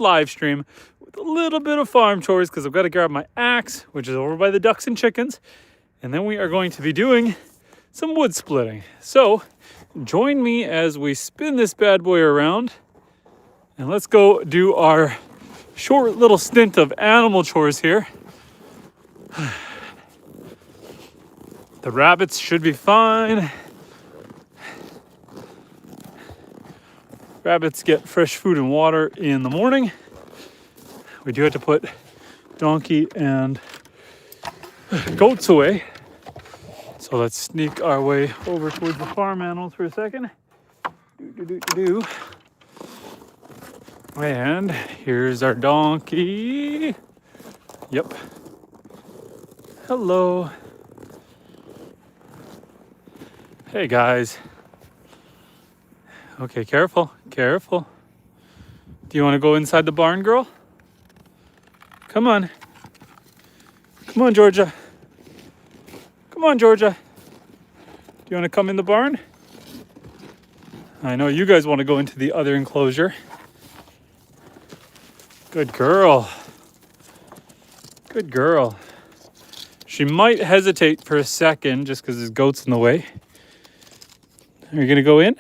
live stream with a little bit of farm chores because I've got to grab my axe, which is over by the ducks and chickens. And then we are going to be doing some wood splitting. So join me as we spin this bad boy around and let's go do our short little stint of animal chores here. The rabbits should be fine. Rabbits get fresh food and water in the morning. We do have to put donkey and goats away. So let's sneak our way over towards the farm animals for a second. And here's our donkey. Yep. Hello. Hey guys. Okay, careful, careful. Do you want to go inside the barn, girl? Come on. Come on, Georgia. Come on, Georgia. Do you want to come in the barn? I know you guys want to go into the other enclosure. Good girl. Good girl. She might hesitate for a second just because there's goats in the way. Are you going to go in?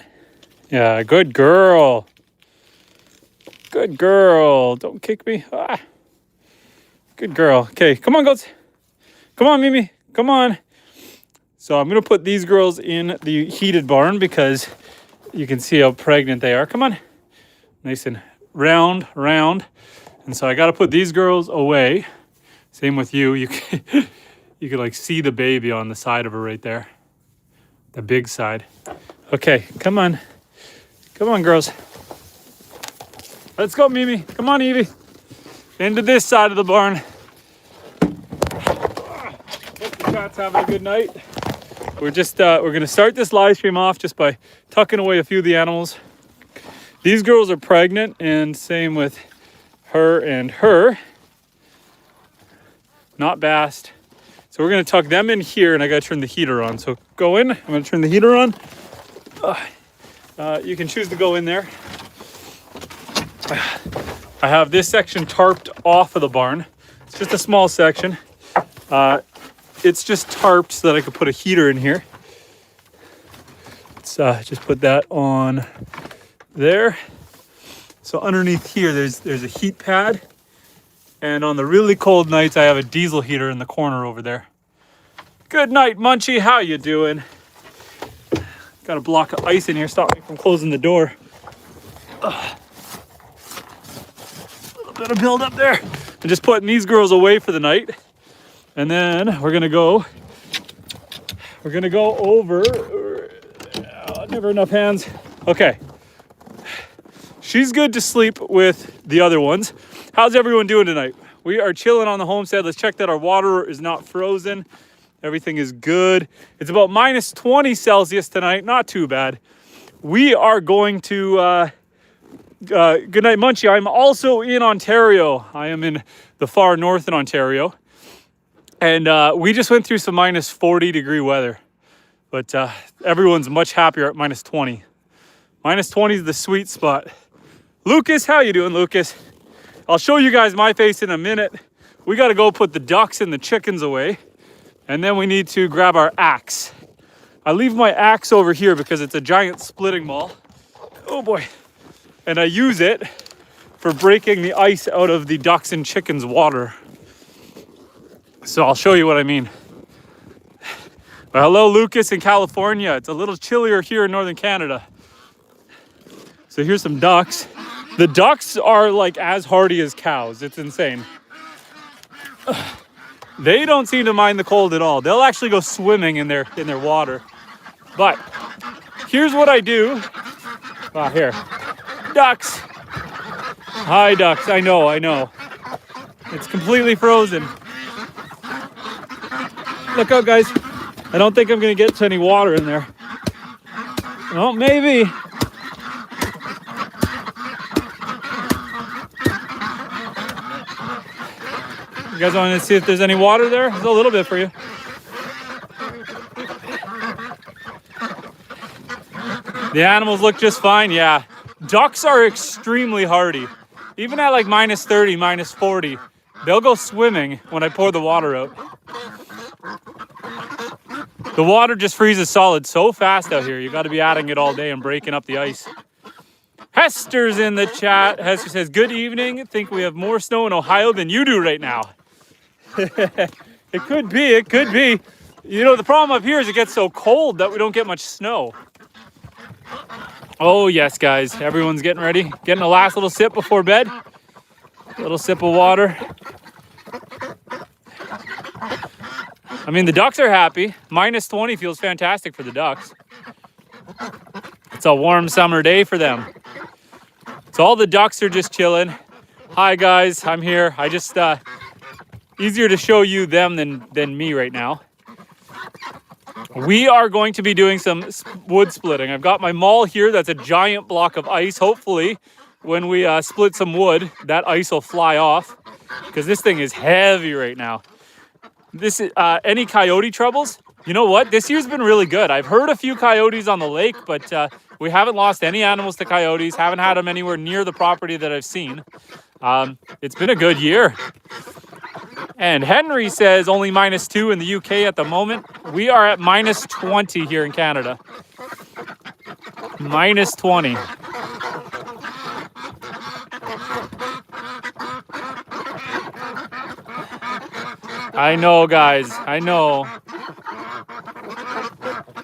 Yeah, good girl. Good girl. Don't kick me. Ah. Good girl. Okay, come on, goats. Come on, Mimi. Come on. So I'm going to put these girls in the heated barn because you can see how pregnant they are. Come on. Nice and round. And so I got to put these girls away. Same with you. You can like see the baby on the side of her right there. The big side. Okay, come on. Come on, girls. Let's go, Mimi. Come on, Evie. Into this side of the barn. Hope the cat's having a good night. We're going to start this live stream off just by tucking away a few of the animals. These girls are pregnant, and same with her and her. Not Bast. So we're going to tuck them in here, and I got to turn the heater on. So go in. I'm going to turn the heater on. You can choose to go in there. I have this section tarped off of the barn. It's just a small section. It's just tarped so that I could put a heater in here. Let's just put that on there. So underneath here, there's a heat pad. And on the really cold nights, I have a diesel heater in the corner over there. Good night, Munchie. How you doing? Got a block of ice in here. Stop me from closing the door. A little bit of build up there. I'm just putting these girls away for the night. And then we're gonna go over. Never enough hands. Okay. She's good to sleep with the other ones. How's everyone doing tonight? We are chilling on the homestead. Let's check that our water is not frozen. Everything is good. It's about minus 20 Celsius tonight. Not too bad. We are going to... good night, Munchie. I'm also in Ontario. I am in the far north in Ontario. And we just went through some minus 40 degree weather. But everyone's much happier at minus 20. Minus 20 is the sweet spot. Lucas, how you doing, Lucas? I'll show you guys my face in a minute. We got to go put the ducks and the chickens away. And then we need to grab our axe. I leave my axe over here because it's a giant splitting maul. Oh boy. And I use it for breaking the ice out of the ducks and chickens' water. So I'll show you what I mean. Well, hello, Lucas in California. It's a little chillier here in Northern Canada. So here's some ducks. The ducks are like as hardy as cows. It's insane. They don't seem to mind the cold at all. They'll actually go swimming in their water. But here's what I do. Here. Ducks. Hi, ducks. I know. It's completely frozen. Look out, guys. I don't think I'm going to get to any water in there. Oh, maybe. You guys want to see if there's any water there? There's a little bit for you. The animals look just fine, yeah. Ducks are extremely hardy. even at like minus 30, minus 40, they'll go swimming when I pour the water out. The water just freezes solid so fast out here. You got to be adding it all day and breaking up the ice. Hester's in the chat. Hester says, good evening. Think we have more snow in Ohio than you do right now. It could be. It could be. You know, the problem up here is it gets so cold that we don't get much snow. Oh, yes, guys. Everyone's getting ready. Getting a last little sip before bed. A little sip of water. I mean, the ducks are happy. Minus 20 feels fantastic for the ducks. It's a warm summer day for them. So all the ducks are just chilling. Hi, guys. I'm here. I just, easier to show you them than me right now. We are going to be doing some wood splitting. I've got my maul here. That's a giant block of ice. Hopefully, when we split some wood, that ice will fly off because this thing is heavy right now. This is any coyote troubles? You know what? This year's been really good. I've heard a few coyotes on the lake, but we haven't lost any animals to coyotes. Haven't had them anywhere near the property that I've seen. It's been a good year. And Henry says only minus 2 in the UK at the moment. We are at minus 20 here in Canada. Minus 20. I know, guys. I know.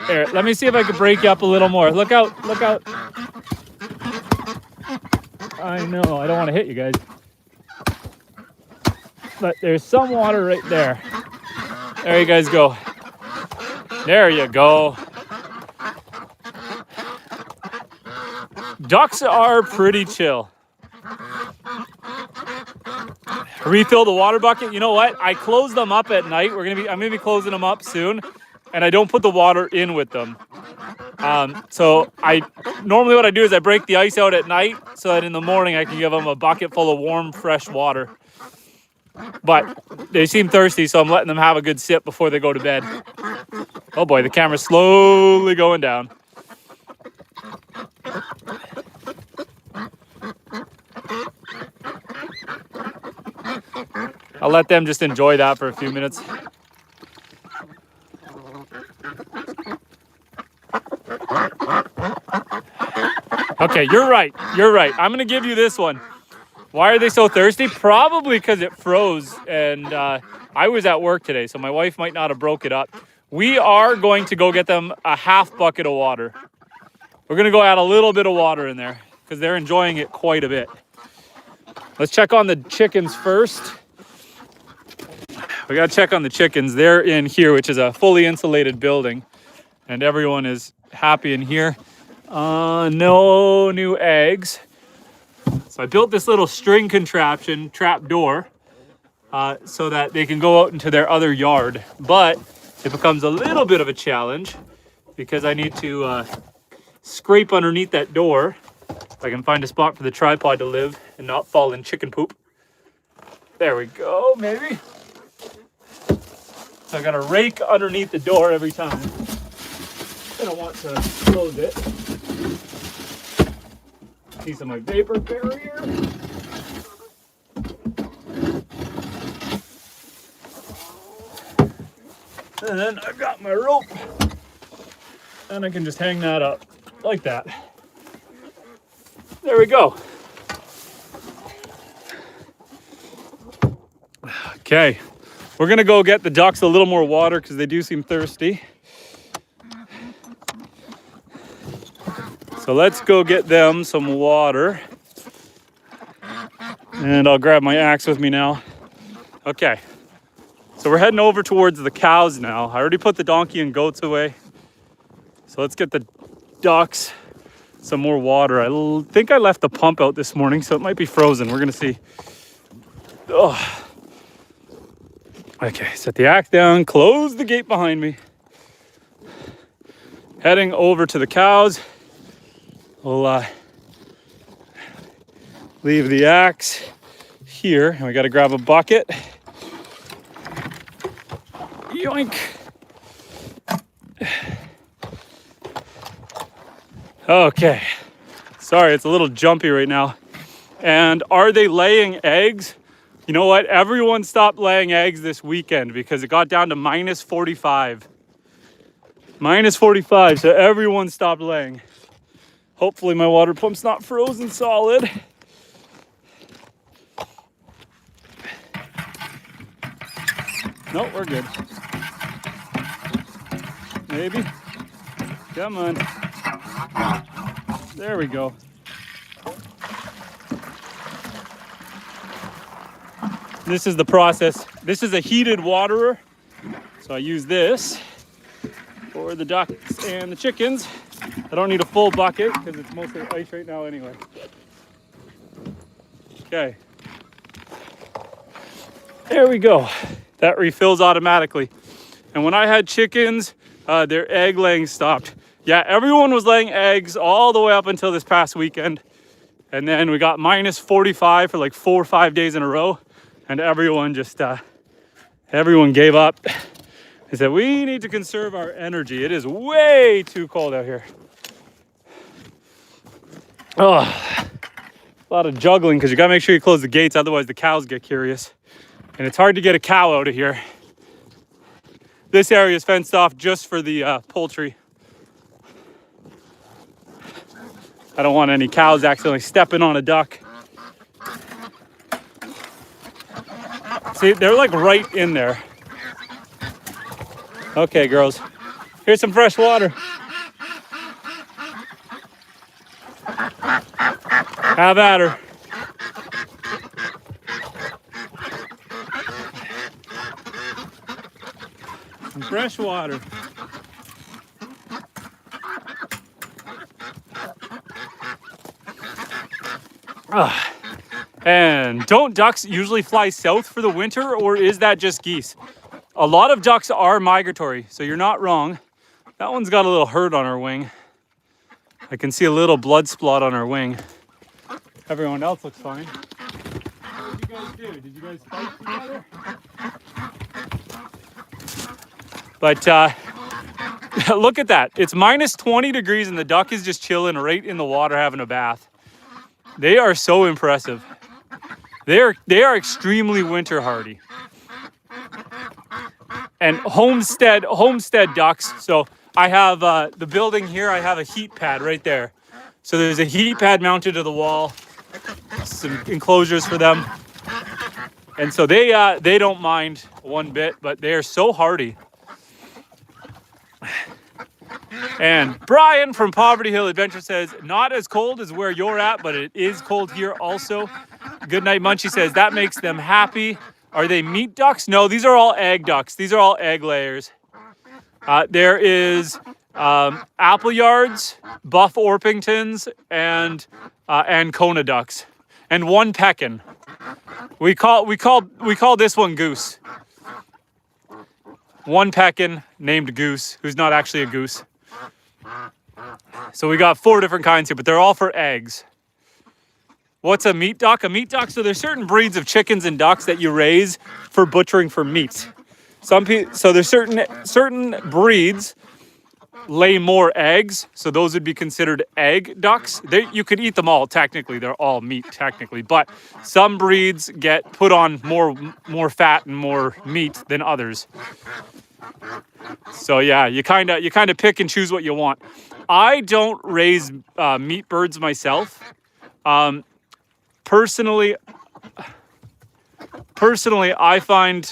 Here, let me see if I can break you up a little more. Look out. Look out. I know. I don't want to hit you guys. But there's some water right there. There you guys go. There you go. Ducks are pretty chill. Refill the water bucket. You know what? I close them up at night. I'm gonna be closing them up soon, and I don't put the water in with them. So normally what I do is I break the ice out at night so that in the morning I can give them a bucket full of warm, fresh water. But they seem thirsty, so I'm letting them have a good sip before they go to bed. Oh boy, the camera's slowly going down. I'll let them just enjoy that for a few minutes. Okay, you're right. You're right. I'm going to give you this one. Why are they so thirsty? Probably because it froze, and I was at work today, so my wife might not have broke it up. We are going to go get them a half bucket of water. We're going to go add a little bit of water in there because they're enjoying it quite a bit. Let's check on the chickens first. We got to check on the chickens. They're in here, which is a fully insulated building, and everyone is happy in here. No new eggs. So I built this little string contraption, trap door, so that they can go out into their other yard. But it becomes a little bit of a challenge because I need to scrape underneath that door if I can find a spot for the tripod to live and not fall in chicken poop. There we go, maybe. So I got to rake underneath the door every time. I don't want to close it. Piece of my vapor barrier. And then I've got my rope. And I can just hang that up like that. There we go. Okay, we're gonna go get the ducks a little more water because they do seem thirsty. So let's go get them some water. And I'll grab my axe with me now. Okay, so we're heading over towards the cows now. I already put the donkey and goats away. So let's get the ducks some more water. I think I left the pump out this morning, so it might be frozen. We're gonna see. Oh. Okay, set the axe down, close the gate behind me. Heading over to the cows. We'll leave the axe here, and we got to grab a bucket. Yoink. Okay. Sorry, it's a little jumpy right now. And are they laying eggs? You know what? Everyone stopped laying eggs this weekend because it got down to minus 45. Minus 45, so everyone stopped laying. Hopefully my water pump's not frozen solid. No, we're good. Maybe. Come on. There we go. This is the process. This is a heated waterer. So I use this for the ducks and the chickens. I don't need a full bucket because it's mostly ice right now anyway. Okay. There we go. That refills automatically. And when I had chickens, their egg laying stopped. Yeah, everyone was laying eggs all the way up until this past weekend. And then we got minus 45 for like 4 or 5 days in a row. And everyone just, everyone gave up. They said, we need to conserve our energy. It is way too cold out here. Oh, a lot of juggling because you gotta make sure you close the gates, otherwise the cows get curious. And it's hard to get a cow out of here. This area is fenced off just for the poultry. I don't want any cows accidentally stepping on a duck. See, they're like right in there. Okay, girls, here's some fresh water. Have at her. Some fresh water. And don't ducks usually fly south for the winter, or is that just geese? A lot of ducks are migratory, so you're not wrong. That one's got a little hurt on her wing. I can see a little blood splot on her wing. Everyone else looks fine. What did you guys do? Did you guys fight together? But look at that. It's minus 20 degrees and the duck is just chilling right in the water having a bath. They are so impressive. They are extremely winter hardy. And homestead ducks. So I have the building here. I have a heat pad right there. So there's a heat pad mounted to the wall. Some enclosures for them. And so they don't mind one bit, but they are so hardy. And Brian from Poverty Hill Adventure says, not as cold as where you're at, but it is cold here also. Goodnight Munchie says, that makes them happy. Are they meat ducks? No, these are all egg ducks. These are all egg layers. There is Appleyards, Buff Orpingtons, and Kona ducks, and one Pekin. We call this one Goose. One Pekin named Goose, who's not actually a goose. So we got 4 different kinds here, but they're all for eggs. What's a meat duck? A meat duck, so there's certain breeds of chickens and ducks that you raise for butchering for meat. So there's certain breeds lay more eggs, so those would be considered egg ducks. You could eat them all technically, they're all meat technically, but some breeds get put on more fat and more meat than others. So yeah, you kind of pick and choose what you want. I don't raise meat birds myself. Personally, I find.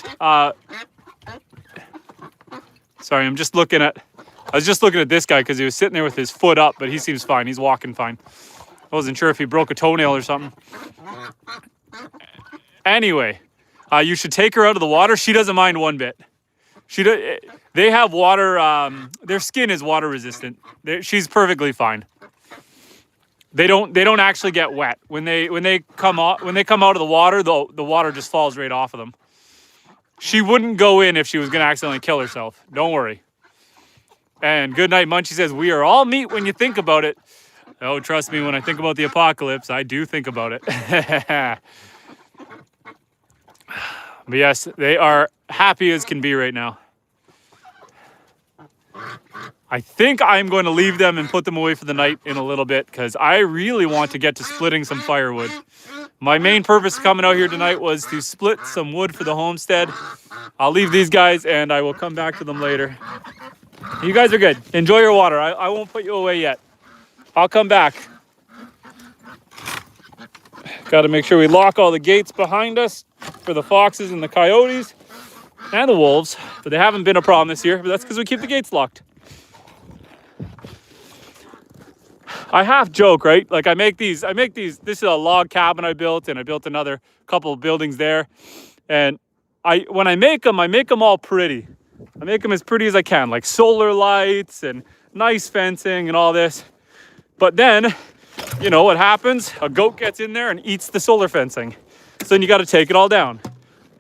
Sorry, I was just looking at this guy because he was sitting there with his foot up, but he seems fine. He's walking fine. I wasn't sure if he broke a toenail or something. Anyway, you should take her out of the water. She doesn't mind one bit. They have water. Their skin is water resistant. She's perfectly fine. They don't actually get wet when they come out of the water. The water just falls right off of them. She wouldn't go in if she was going to accidentally kill herself. Don't worry. And Goodnight Munchie says, we are all meat when you think about it. Oh, trust me, when I think about the apocalypse, I do think about it. But yes, they are happy as can be right now. I think I'm going to leave them and put them away for the night in a little bit because I really want to get to splitting some firewood. My main purpose coming out here tonight was to split some wood for the homestead. I'll leave these guys and I will come back to them later. You guys are good. Enjoy your water. I won't put you away yet. I'll come back. Got to make sure we lock all the gates behind us for the foxes and the coyotes and the wolves. But they haven't been a problem this year, but that's because we keep the gates locked. I half joke, right? Like I make these, this is a log cabin I built, and I built another couple of buildings there. And when I make them all pretty. I make them as pretty as I can, like solar lights and nice fencing and all this. But then, you know what happens? A goat gets in there and eats the solar fencing. So then you got to take it all down.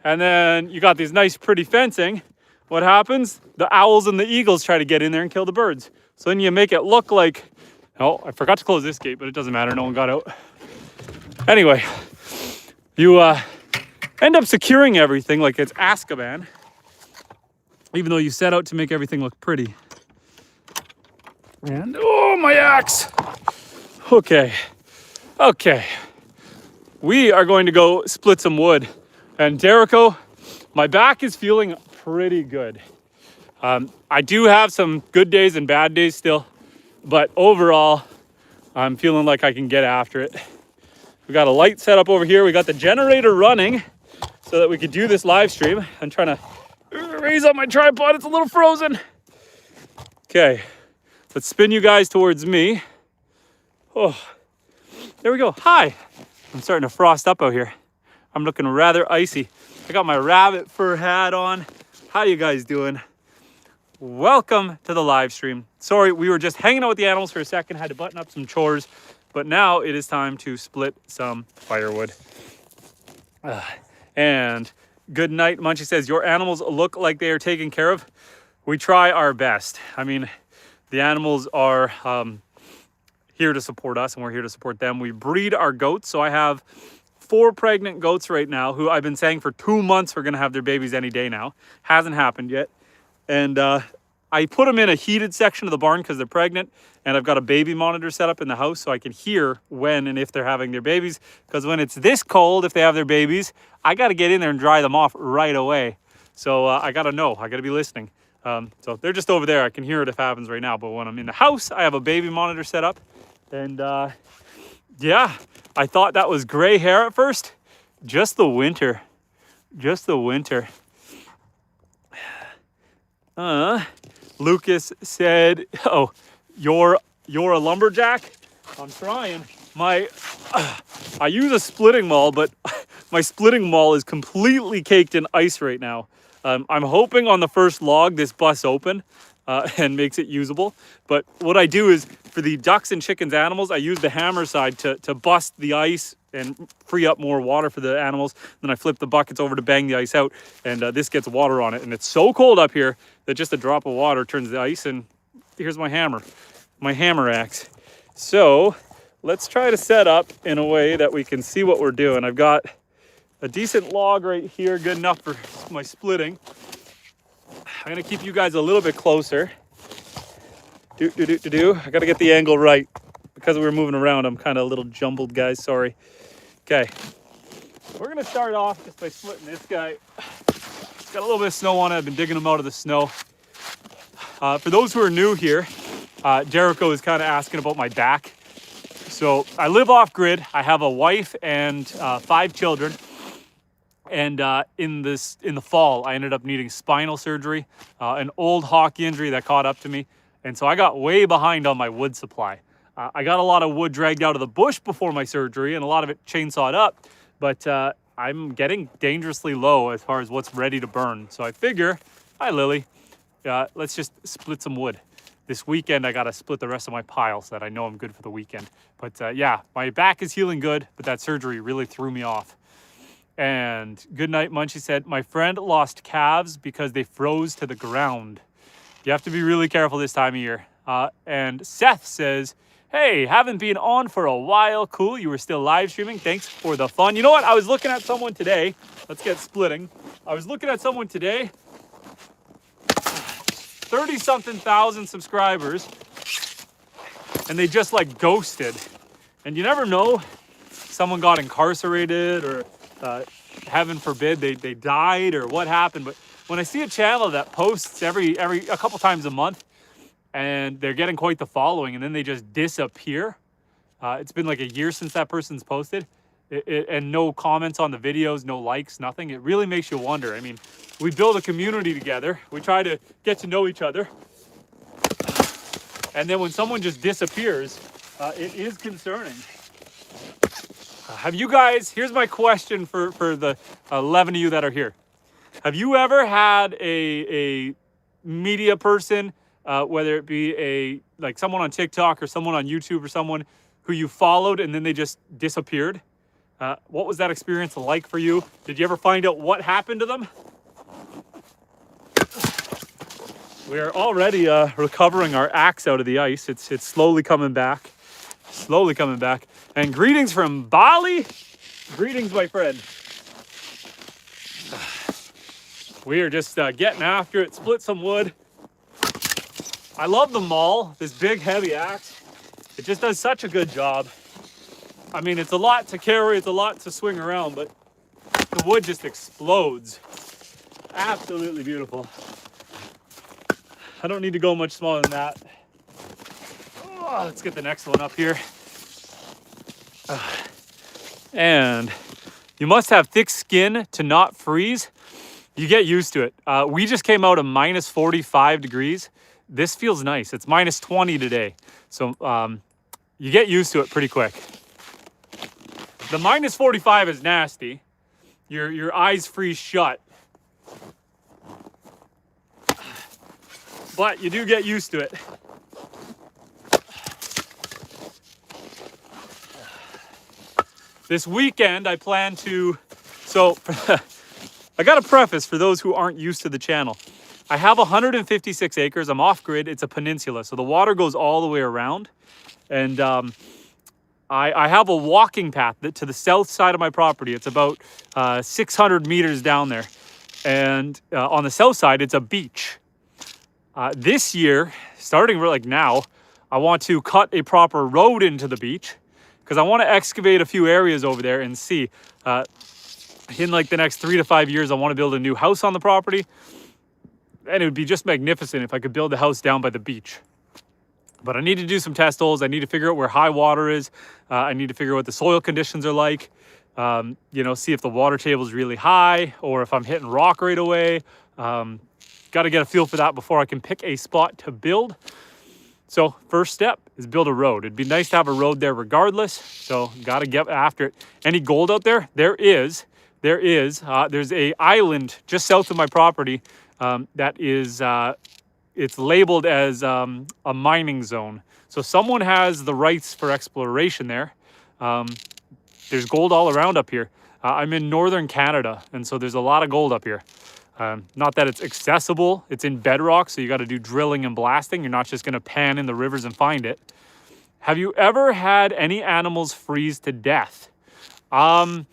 And then you got these nice pretty fencing. What happens? The owls and the eagles try to get in there and kill the birds. So then you make it look like, oh, I forgot to close this gate, but it doesn't matter. No one got out. Anyway, you end up securing everything like it's Azkaban, even though you set out to make everything look pretty. And, oh, my axe. Okay. We are going to go split some wood. And Derico, my back is feeling pretty good. I do have some good days and bad days still, but overall, I'm feeling like I can get after it. We got a light set up over here. We got the generator running so that we could do this live stream. I'm trying to raise up my tripod. It's a little frozen. Okay, let's spin you guys towards me. Oh, there we go. Hi. I'm starting to frost up out here. I'm looking rather icy. I got my rabbit fur hat on. How you guys doing? Welcome to the live stream. Sorry, we were just hanging out with the animals for a second, had to button up some chores, but now it is time to split some firewood. And good night, Munchie says, your animals look like they are taken care of. We try our best. I mean, the animals are here to support us and we're here to support them. We breed our goats. So I have 4 pregnant goats right now who I've been saying for 2 months are going to have their babies any day now. Hasn't happened yet. And I put them in a heated section of the barn because they're pregnant, and I've got a baby monitor set up in the house so I can hear when and if they're having their babies, because when it's this cold, if they have their babies, I got to get in there and dry them off right away. So I got to know, I got to be listening. So they're just over there. I can hear it if it happens right now, but when I'm in the house, I have a baby monitor set up. And yeah, I thought that was gray hair at first. Just the winter. Lucas said, oh, you're a lumberjack? I'm trying. I use a splitting maul, but my splitting maul is completely caked in ice right now. I'm hoping on the first log this busts open and makes it usable. But what I do is for the ducks and chickens animals, I use the hammer side to bust the ice and free up more water for the animals. Then I flip the buckets over to bang the ice out, and this gets water on it. And it's so cold up here that just a drop of water turns the ice, and here's my hammer axe. So let's try to set up in a way that we can see what we're doing. I've got a decent log right here, good enough for my splitting. I'm gonna keep you guys a little bit closer. I gotta get the angle right. Because we were moving around, I'm kind of a little jumbled, guys, sorry. Okay, we're gonna start off just by splitting this guy. It's got a little bit of snow on it. I've been digging them out of the snow. For those who are new here, Derico is kind of asking about my back. So I live off grid. I have a wife and 5 children. And in the fall, I ended up needing spinal surgery, an old hockey injury that caught up to me. And so I got way behind on my wood supply. I got a lot of wood dragged out of the bush before my surgery and a lot of it chainsawed up, but I'm getting dangerously low as far as what's ready to burn. So I figure, hi Lily, let's just split some wood. This weekend I gotta split the rest of my pile so that I know I'm good for the weekend. But yeah, my back is healing good, but that surgery really threw me off. And good night, Munchie said, my friend lost calves because they froze to the ground. You have to be really careful this time of year. And Seth says, hey, haven't been on for a while. Cool, you were still live streaming. Thanks for the fun. You know what? I was looking at someone today. Let's get splitting. I was looking at someone today. 30-something thousand subscribers. And they just like ghosted. And you never know someone got incarcerated or heaven forbid they died or what happened. But when I see a channel that posts every a couple times a month and they're getting quite the following and then they just disappear, it's been like a year since that person's posted, and no comments on the videos, no likes, nothing. It really makes you wonder. I mean, we build a community together. We try to get to know each other. And then when someone just disappears, it is concerning. Have you guys, here's my question for the 11 of you that are here. Have you ever had a media person, whether it be like someone on TikTok or someone on YouTube or someone who you followed and then they just disappeared? What was that experience like for you? Did you ever find out what happened to them? We are already recovering our axe out of the ice. It's slowly coming back. Slowly coming back. And greetings from Bali. Greetings, my friend. We are just getting after it. Split some wood. I love the maul, this big heavy axe. It just does such a good job. I mean, it's a lot to carry, it's a lot to swing around, but the wood just explodes. Absolutely beautiful. I don't need to go much smaller than that. Oh, let's get the next one up here. And you must have thick skin to not freeze. You get used to it. We just came out of minus 45 degrees. This feels nice. It's minus 20 today. So you get used to it pretty quick. The minus 45 is nasty. Your eyes freeze shut. But you do get used to it. This weekend I plan to, I got a preface for those who aren't used to the channel. I have 156 acres. I'm off grid. It's a peninsula, so the water goes all the way around. And I have a walking path to the south side of my property. It's about 600 meters down there. And on the south side, it's a beach. This year, starting like now, I want to cut a proper road into the beach because I want to excavate a few areas over there and see. In like the next 3 to 5 years, I want to build a new house on the property. And it would be just magnificent if I could build a house down by the beach. But I need to do some test holes. I need to figure out where high water is. I need to figure out what the soil conditions are like. You know, see if the water table is really high or if I'm hitting rock right away. Got to get a feel for that before I can pick a spot to build. So first step is build a road. It'd be nice to have a road there regardless. So got to get after it. Any gold out there? There is. There's a island just south of my property that is... it's labeled as a mining zone. So someone has the rights for exploration there. There's gold all around up here. I'm in northern Canada, and so there's a lot of gold up here. Not that it's accessible. It's in bedrock, so you got to do drilling and blasting. You're not just going to pan in the rivers and find it. Have you ever had any animals freeze to death? Have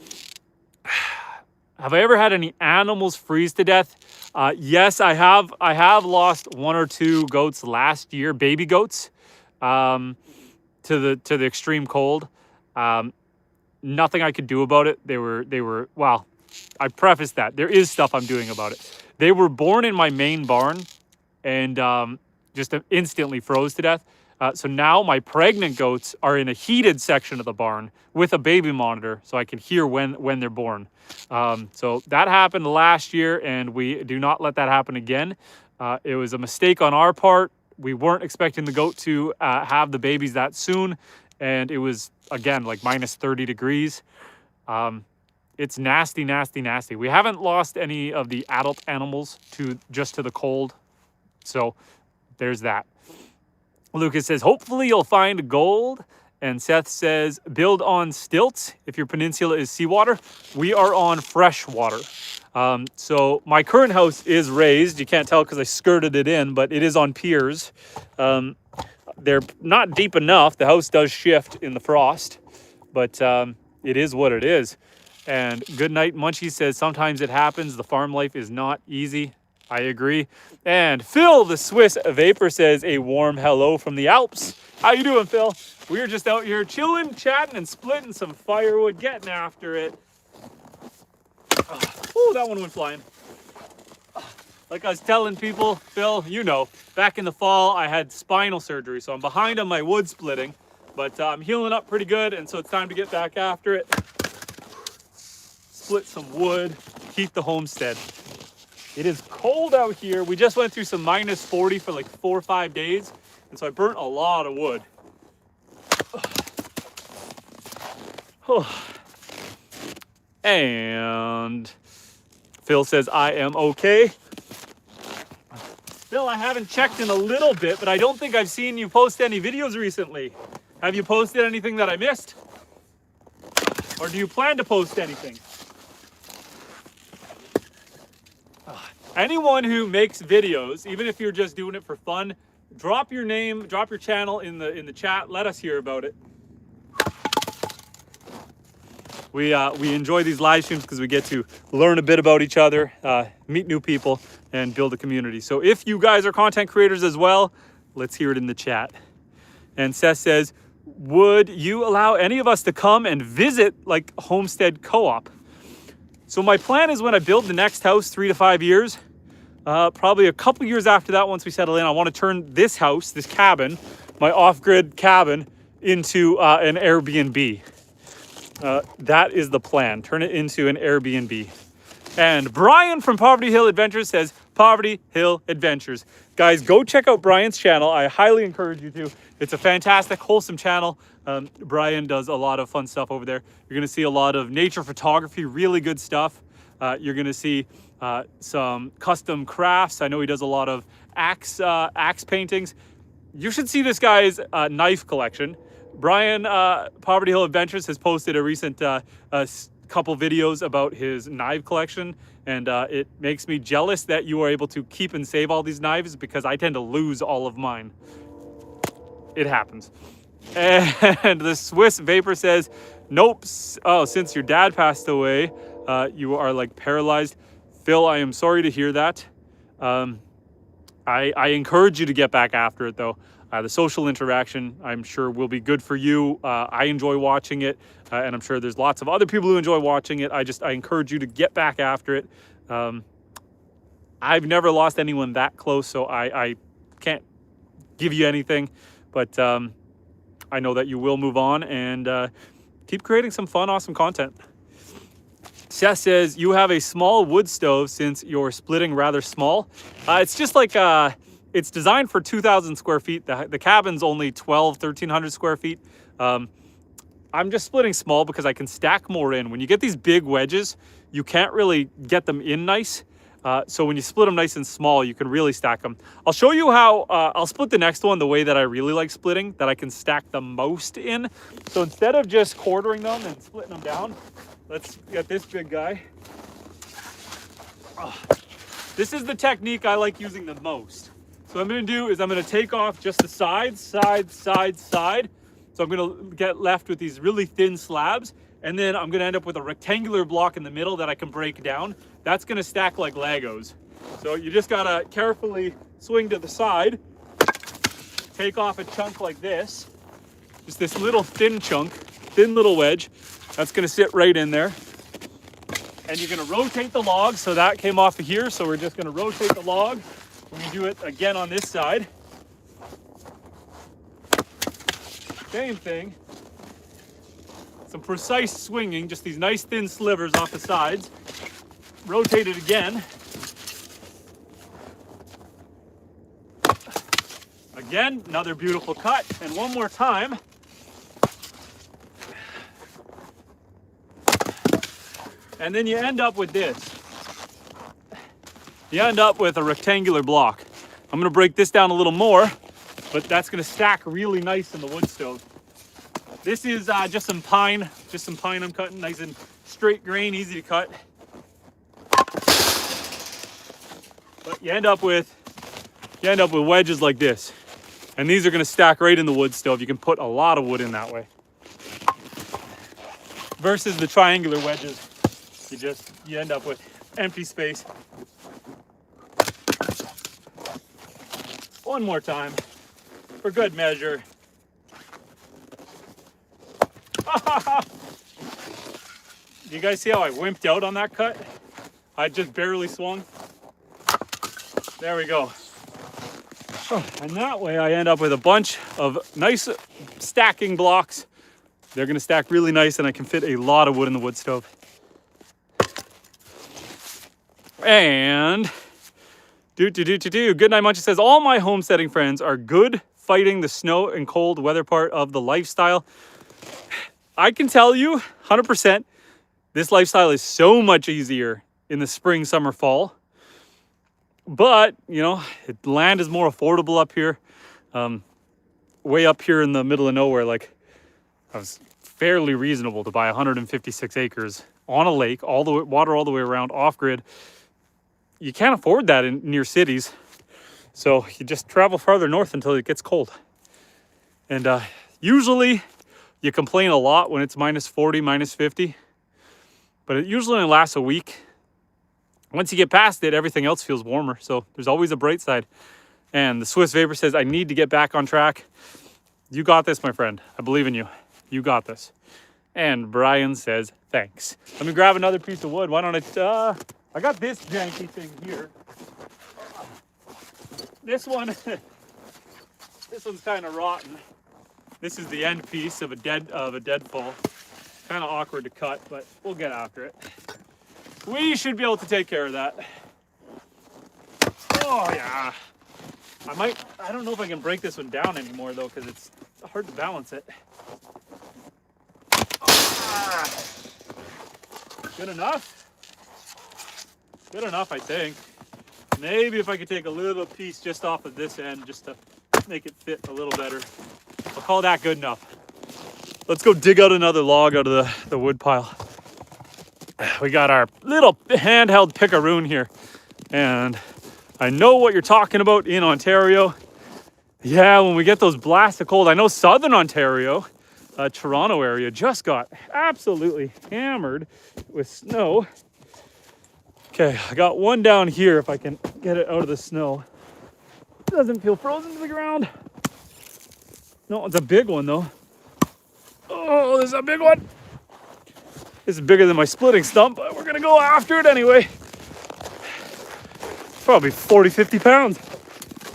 I ever had any animals freeze to death? Yes, I have. I have lost 1 or 2 goats last year, baby goats, to the extreme cold. Nothing I could do about it. They were well, I preface that there is stuff I'm doing about it. They were born in my main barn and just instantly froze to death. So now my pregnant goats are in a heated section of the barn with a baby monitor so I can hear when they're born. So that happened last year and we do not let that happen again. It was a mistake on our part. We weren't expecting the goat to have the babies that soon. And it was, again, like minus 30 degrees. It's nasty, nasty, nasty. We haven't lost any of the adult animals just to the cold. So there's that. Lucas says, hopefully you'll find gold. And Seth says, build on stilts if your peninsula is seawater. We are on fresh water. So my current house is raised. You can't tell because I skirted it in, but it is on piers. They're not deep enough. The house does shift in the frost, but it is what it is. And Goodnight Munchie says, sometimes it happens. The farm life is not easy. I agree. And Phil, the Swiss Vapor, says a warm hello from the Alps. How you doing, Phil? We are just out here chilling, chatting, and splitting some firewood, getting after it. Oh, that one went flying. Like I was telling people, Phil, you know, back in the fall, I had spinal surgery, so I'm behind on my wood splitting, but I'm healing up pretty good, and so it's time to get back after it. Split some wood, keep the homestead. It is cold out here. We just went through some minus 40 for like 4 or 5 days, and so I burnt a lot of wood. And Phil says, I am okay. Phil, I haven't checked in a little bit, but I don't think I've seen you post any videos recently. Have you posted anything that I missed? Or do you plan to post anything? Anyone who makes videos, even if you're just doing it for fun, drop your name, drop your channel in the chat. Let us hear about it. We enjoy these live streams because we get to learn a bit about each other, meet new people, and build a community. So if you guys are content creators as well, let's hear it in the chat. And Seth says, would you allow any of us to come and visit like Homestead Co-op? So my plan is when I build the next house, 3 to 5 years, probably a couple years after that, once we settle in, I want to turn this house, this cabin, my off-grid cabin, into an Airbnb. That is the plan. Turn it into an Airbnb. And Brian from Poverty Hill Adventures says, Poverty Hill Adventures. Guys, go check out Brian's channel. I highly encourage you to. It's a fantastic, wholesome channel. Brian does a lot of fun stuff over there. You're going to see a lot of nature photography, really good stuff. You're going to see some custom crafts. I know he does a lot of axe paintings. You should see this guy's knife collection. Brian, Poverty Hill Adventures, has posted a recent couple videos about his knife collection, and it makes me jealous that you are able to keep and save all these knives, because I tend to lose all of mine. It happens. And the Swiss Vapor says, nope. Oh, since your dad passed away, you are like paralyzed. Phil, I am sorry to hear that. I encourage you to get back after it, though. The social interaction, I'm sure, will be good for you. I enjoy watching it, and I'm sure there's lots of other people who enjoy watching it. I encourage you to get back after it. I've never lost anyone that close, so I can't give you anything, but I know that you will move on and keep creating some fun, awesome content. Seth says, you have a small wood stove since you're splitting rather small. It's just like... it's designed for 2,000 square feet. The cabin's only 1,300 square feet. I'm just splitting small because I can stack more in. When you get these big wedges, you can't really get them in nice. So when you split them nice and small, you can really stack them. I'll show you how I'll split the next one the way that I really like splitting, that I can stack the most in. So instead of just quartering them and splitting them down, let's get this big guy. This is the technique I like using the most. So what I'm going to do is I'm going to take off just the sides, side. So I'm going to get left with these really thin slabs, and then I'm going to end up with a rectangular block in the middle that I can break down. That's going to stack like Legos. So you just got to carefully swing to the side, take off a chunk like this, just this little thin chunk, thin little wedge. That's going to sit right in there. And you're going to rotate the log. So that came off of here, so we're just going to rotate the log. We're going to do it again on this side. Same thing. Some precise swinging, just these nice thin slivers off the sides. Rotate it again. Again, another beautiful cut. And one more time. And then you end up with this. You end up with a rectangular block. I'm gonna break this down a little more, but that's gonna stack really nice in the wood stove. This is just some pine I'm cutting, nice and straight grain, easy to cut. But you end up with wedges like this. And these are gonna stack right in the wood stove. You can put a lot of wood in that way. Versus the triangular wedges, you end up with empty space. One more time, for good measure. You guys see how I wimped out on that cut? I just barely swung. There we go. And that way I end up with a bunch of nice stacking blocks. They're gonna stack really nice and I can fit a lot of wood in the wood stove. And Good Night Munchie says, all my homesteading friends are good fighting the snow and cold weather part of the lifestyle. I can tell you 100%, this lifestyle is so much easier in the spring, summer, fall. But, you know, land is more affordable up here. Way up here in the middle of nowhere, like, I was fairly reasonable to buy 156 acres on a lake, all the way, water all the way around, off-grid. You can't afford that in near cities. So you just travel farther north until it gets cold. And usually you complain a lot when it's minus 40, minus 50. But it usually only lasts a week. Once you get past it, everything else feels warmer. So there's always a bright side. And the Swiss Vapor says, I need to get back on track. You got this, my friend. I believe in you. You got this. And Brian says, thanks. Let me grab another piece of wood. Why don't I got this janky thing here. This one, this one's kind of rotten. This is the end piece of a deadfall. Kind of awkward to cut, but we'll get after it. We should be able to take care of that. Oh yeah. I don't know if I can break this one down anymore though, because it's hard to balance it. Ah. Good enough? Good enough, I think. Maybe if I could take a little piece just off of this end just to make it fit a little better. I'll call that good enough. Let's go dig out another log out of the wood pile. We got our little handheld picaroon here. And I know what you're talking about in Ontario. Yeah, when we get those blasts of cold, I know southern Ontario, Toronto area just got absolutely hammered with snow. Okay, I got one down here if I can get it out of the snow. It doesn't feel frozen to the ground. No, it's a big one though. Oh, this is a big one. This is bigger than my splitting stump, but we're gonna go after it anyway. Probably 40, 50 pounds.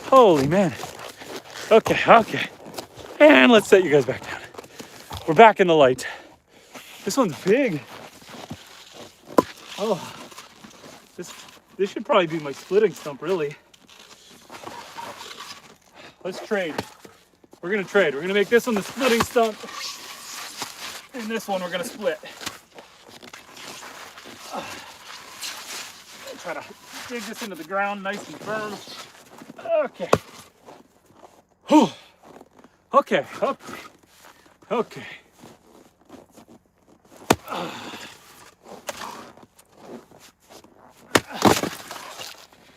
Holy man. Okay. And let's set you guys back down. We're back in the light. This one's big. Oh. This should probably be my splitting stump, really. Let's trade. We're gonna trade. We're gonna make this one the splitting stump, and this one we're gonna split. Try to dig this into the ground nice and firm. Okay. Whew. Okay.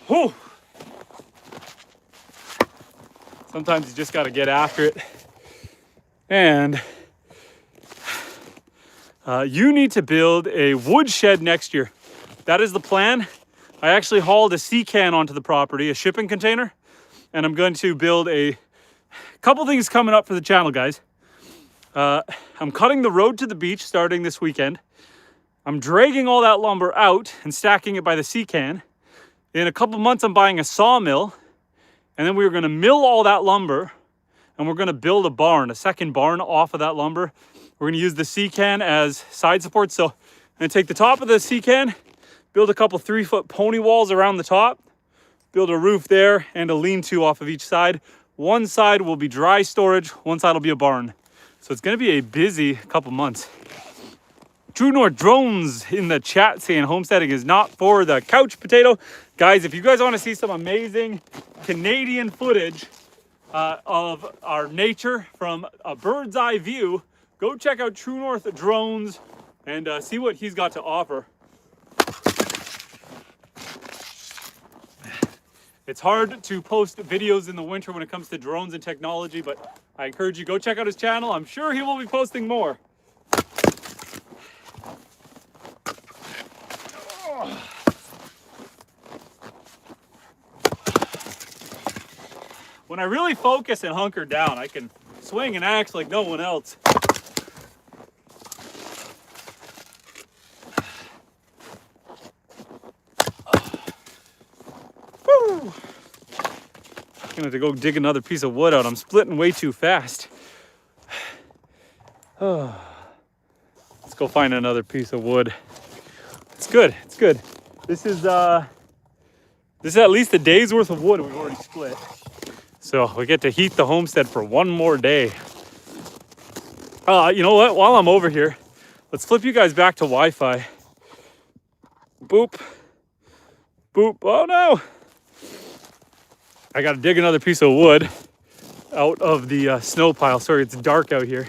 Whew. Sometimes you just got to get after it. And you need to build a wood shed next year. That is the plan. I actually hauled a sea can onto the property, a shipping container, and I'm going to build a couple things coming up for the channel, guys. I'm cutting the road to the beach starting this weekend. I'm dragging all that lumber out and stacking it by the sea can. In a couple months, I'm buying a sawmill, and then we're going to mill all that lumber, and we're going to build a barn, a second barn off of that lumber. We're going to use the sea can as side support. So I'm going to take the top of the sea can, build a couple 3-foot pony walls around the top, build a roof there, and a lean-to off of each side. One side will be dry storage, one side will be a barn. So it's going to be a busy couple months. True North Drones in the chat saying homesteading is not for the couch potato. Guys, if you guys want to see some amazing Canadian footage of our nature from a bird's eye view, go check out True North Drones and see what he's got to offer. It's hard to post videos in the winter when it comes to drones and technology, but I encourage you, go check out his channel. I'm sure he will be posting more. When I really focus and hunker down, I can swing an axe like no one else. gonna have to go dig another piece of wood out. I'm splitting way too fast. Oh. Let's go find another piece of wood. It's good, it's good. This is at least a day's worth of wood we've already split. So we get to heat the homestead for one more day. You know what, while I'm over here, let's flip you guys back to Wi-Fi. Boop, boop, oh no. I gotta dig another piece of wood out of the snow pile. Sorry, it's dark out here.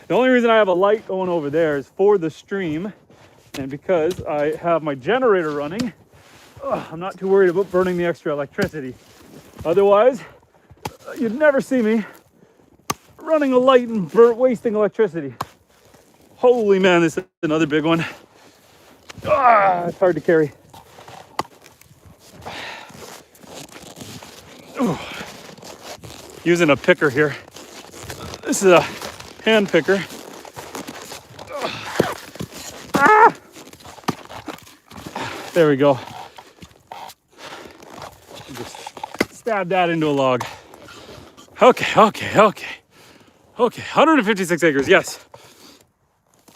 The only reason I have a light going over there is for the stream, and because I have my generator running, I'm not too worried about burning the extra electricity. Otherwise, you'd never see me running a light and wasting electricity. Holy man, this is another big one. It's hard to carry. Ooh. Using a picker here. This is a hand picker. There we go. Just stab that into a log. Okay. 156 acres, yes.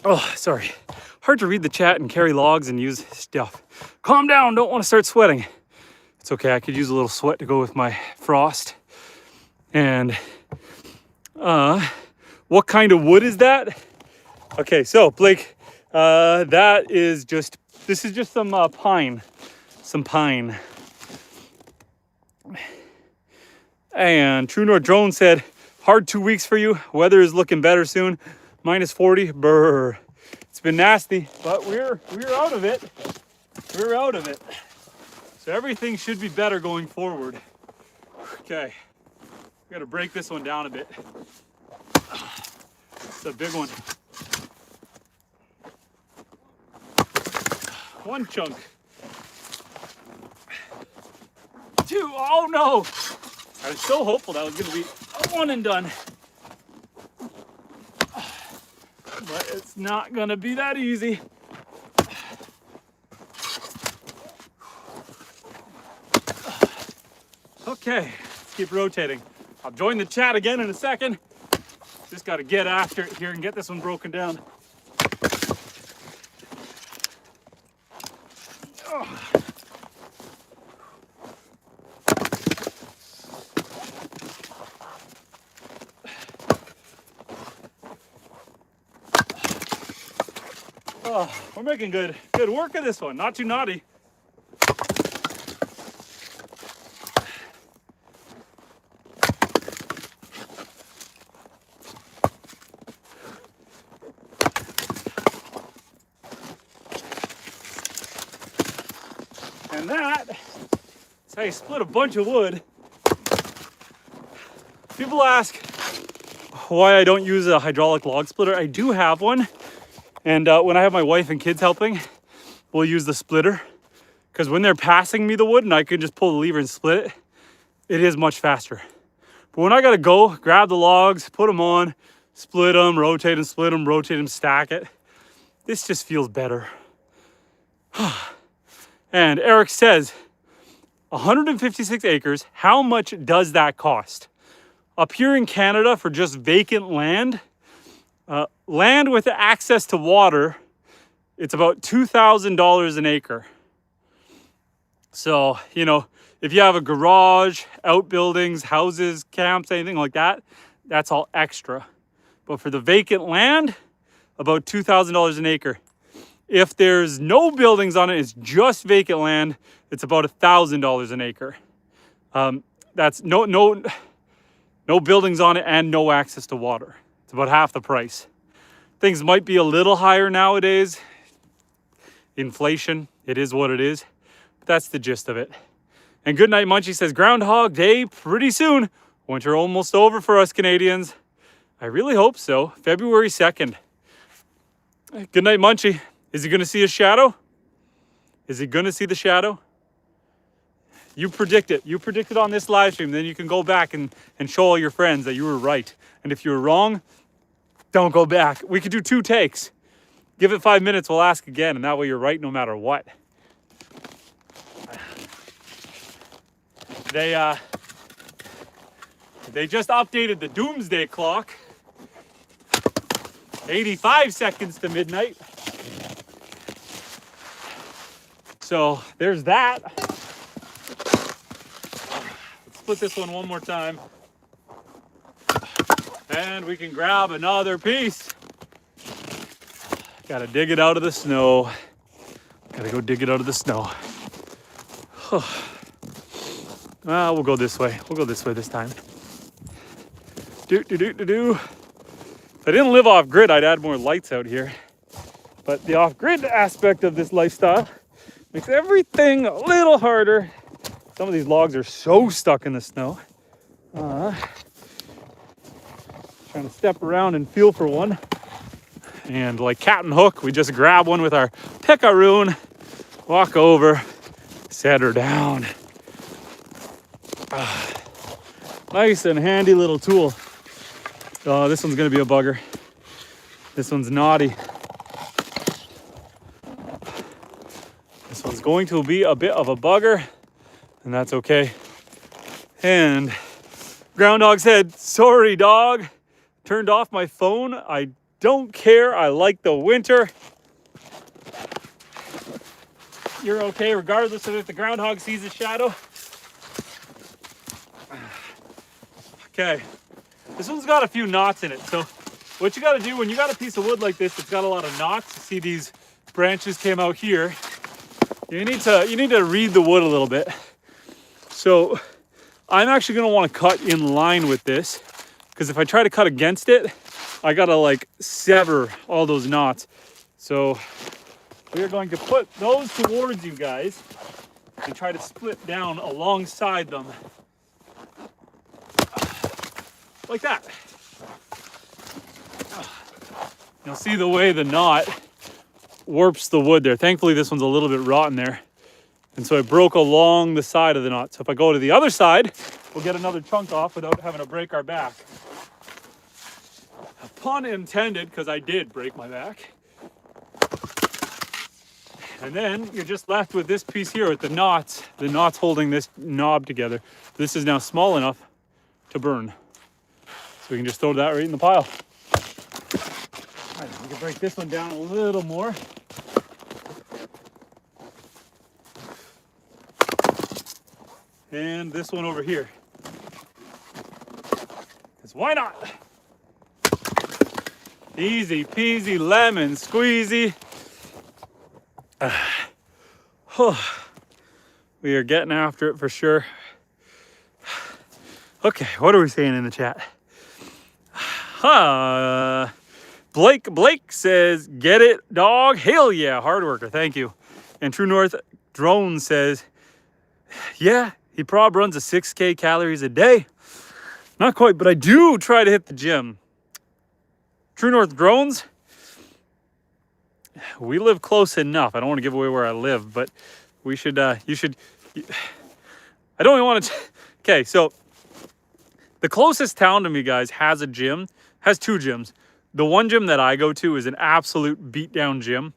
Oh, sorry. Hard to read the chat and carry logs and use stuff. Calm down, don't want to start sweating. It's okay, I could use a little sweat to go with my frost. And what kind of wood is that? Okay, so Blake, this is just some pine. Some pine. And True North Drone said, hard 2 weeks for you. Weather is looking better soon. -40, brr. It's been nasty, but we're out of it. We're out of it. So everything should be better going forward. Okay, we gotta break this one down a bit. It's a big one. One chunk. Two, oh no! I was so hopeful that was gonna be a one and done. But it's not gonna be that easy. Okay, let's keep rotating. I'll join the chat again in a second. Just gotta get after it here and get this one broken down. Oh, we're making good work of this one. Not too naughty. And that's how you split a bunch of wood. People ask why I don't use a hydraulic log splitter. I do have one. And when I have my wife and kids helping, we'll use the splitter. Because when they're passing me the wood and I can just pull the lever and split it, it is much faster. But when I gotta go, grab the logs, put them on, split them, rotate them, split them, rotate them, stack it, this just feels better. And Eric says, 156 acres, how much does that cost? Up here in Canada for just vacant land, land with access to water, it's about $2,000 an acre. So, you know, if you have a garage, outbuildings, houses, camps, anything like that, that's all extra. But for the vacant land, about $2,000 an acre. If there's no buildings on it, it's just vacant land, it's about $1,000 an acre. That's no buildings on it and no access to water. It's about half the price. Things might be a little higher nowadays. Inflation, it is what it is. But that's the gist of it. And Goodnight Munchie says, Groundhog Day pretty soon. Winter almost over for us Canadians. I really hope so. February 2nd. Goodnight Munchie. Is he going to see a shadow? Is he going to see the shadow? You predict it. You predict it on this live stream. Then you can go back and show all your friends that you were right. And if you were wrong, don't go back. We could do 2 takes. Give it 5 minutes, we'll ask again. And that way you're right no matter what. They just updated the doomsday clock. 85 seconds to midnight. So there's that. Let's split this one more time. And we can grab another piece. Gotta dig it out of the snow. Gotta go dig it out of the snow. We'll go this way. We'll go this way this time. If I didn't live off grid, I'd add more lights out here. But the off grid aspect of this lifestyle makes everything a little harder. Some of these logs are so stuck in the snow. Trying to step around and feel for one. And like cat and hook, we just grab one with our picaroon, walk over, set her down. Nice and handy little tool. Oh, this one's gonna be a bugger. This one's naughty. This one's going to be a bit of a bugger, and that's okay. And Groundhog said, sorry dog, turned off my phone. I don't care, I like the winter. You're okay regardless of if the groundhog sees a shadow. Okay, this one's got a few knots in it. So what you gotta do when you got a piece of wood like this, it's got a lot of knots. You see these branches came out here. You need to read the wood a little bit. So I'm actually gonna wanna cut in line with this, because if I try to cut against it, I gotta like sever all those knots. So we are going to put those towards you guys and try to split down alongside them. Like that. You'll see the way the knot warps the wood there. Thankfully, this one's a little bit rotten there. And so it broke along the side of the knot. So if I go to the other side, we'll get another chunk off without having to break our back. Pun intended, because I did break my back. And then you're just left with this piece here with the knots holding this knob together. This is now small enough to burn. So we can just throw that right in the pile. All right, we can break this one down a little more. And this one over here. Because why not? Easy peasy lemon squeezy. We are getting after it for sure. Okay, what are we saying in the chat? Blake says, get it, dog. Hell yeah, hard worker, thank you. And True North Drone says, yeah, he probably runs a 6K calories a day. Not quite, but I do try to hit the gym. True North Drones, we live close enough. I don't want to give away where I live, but we should, I don't even want to, okay, so the closest town to me, guys, has a gym, has two gyms. The one gym that I go to is an absolute beatdown gym.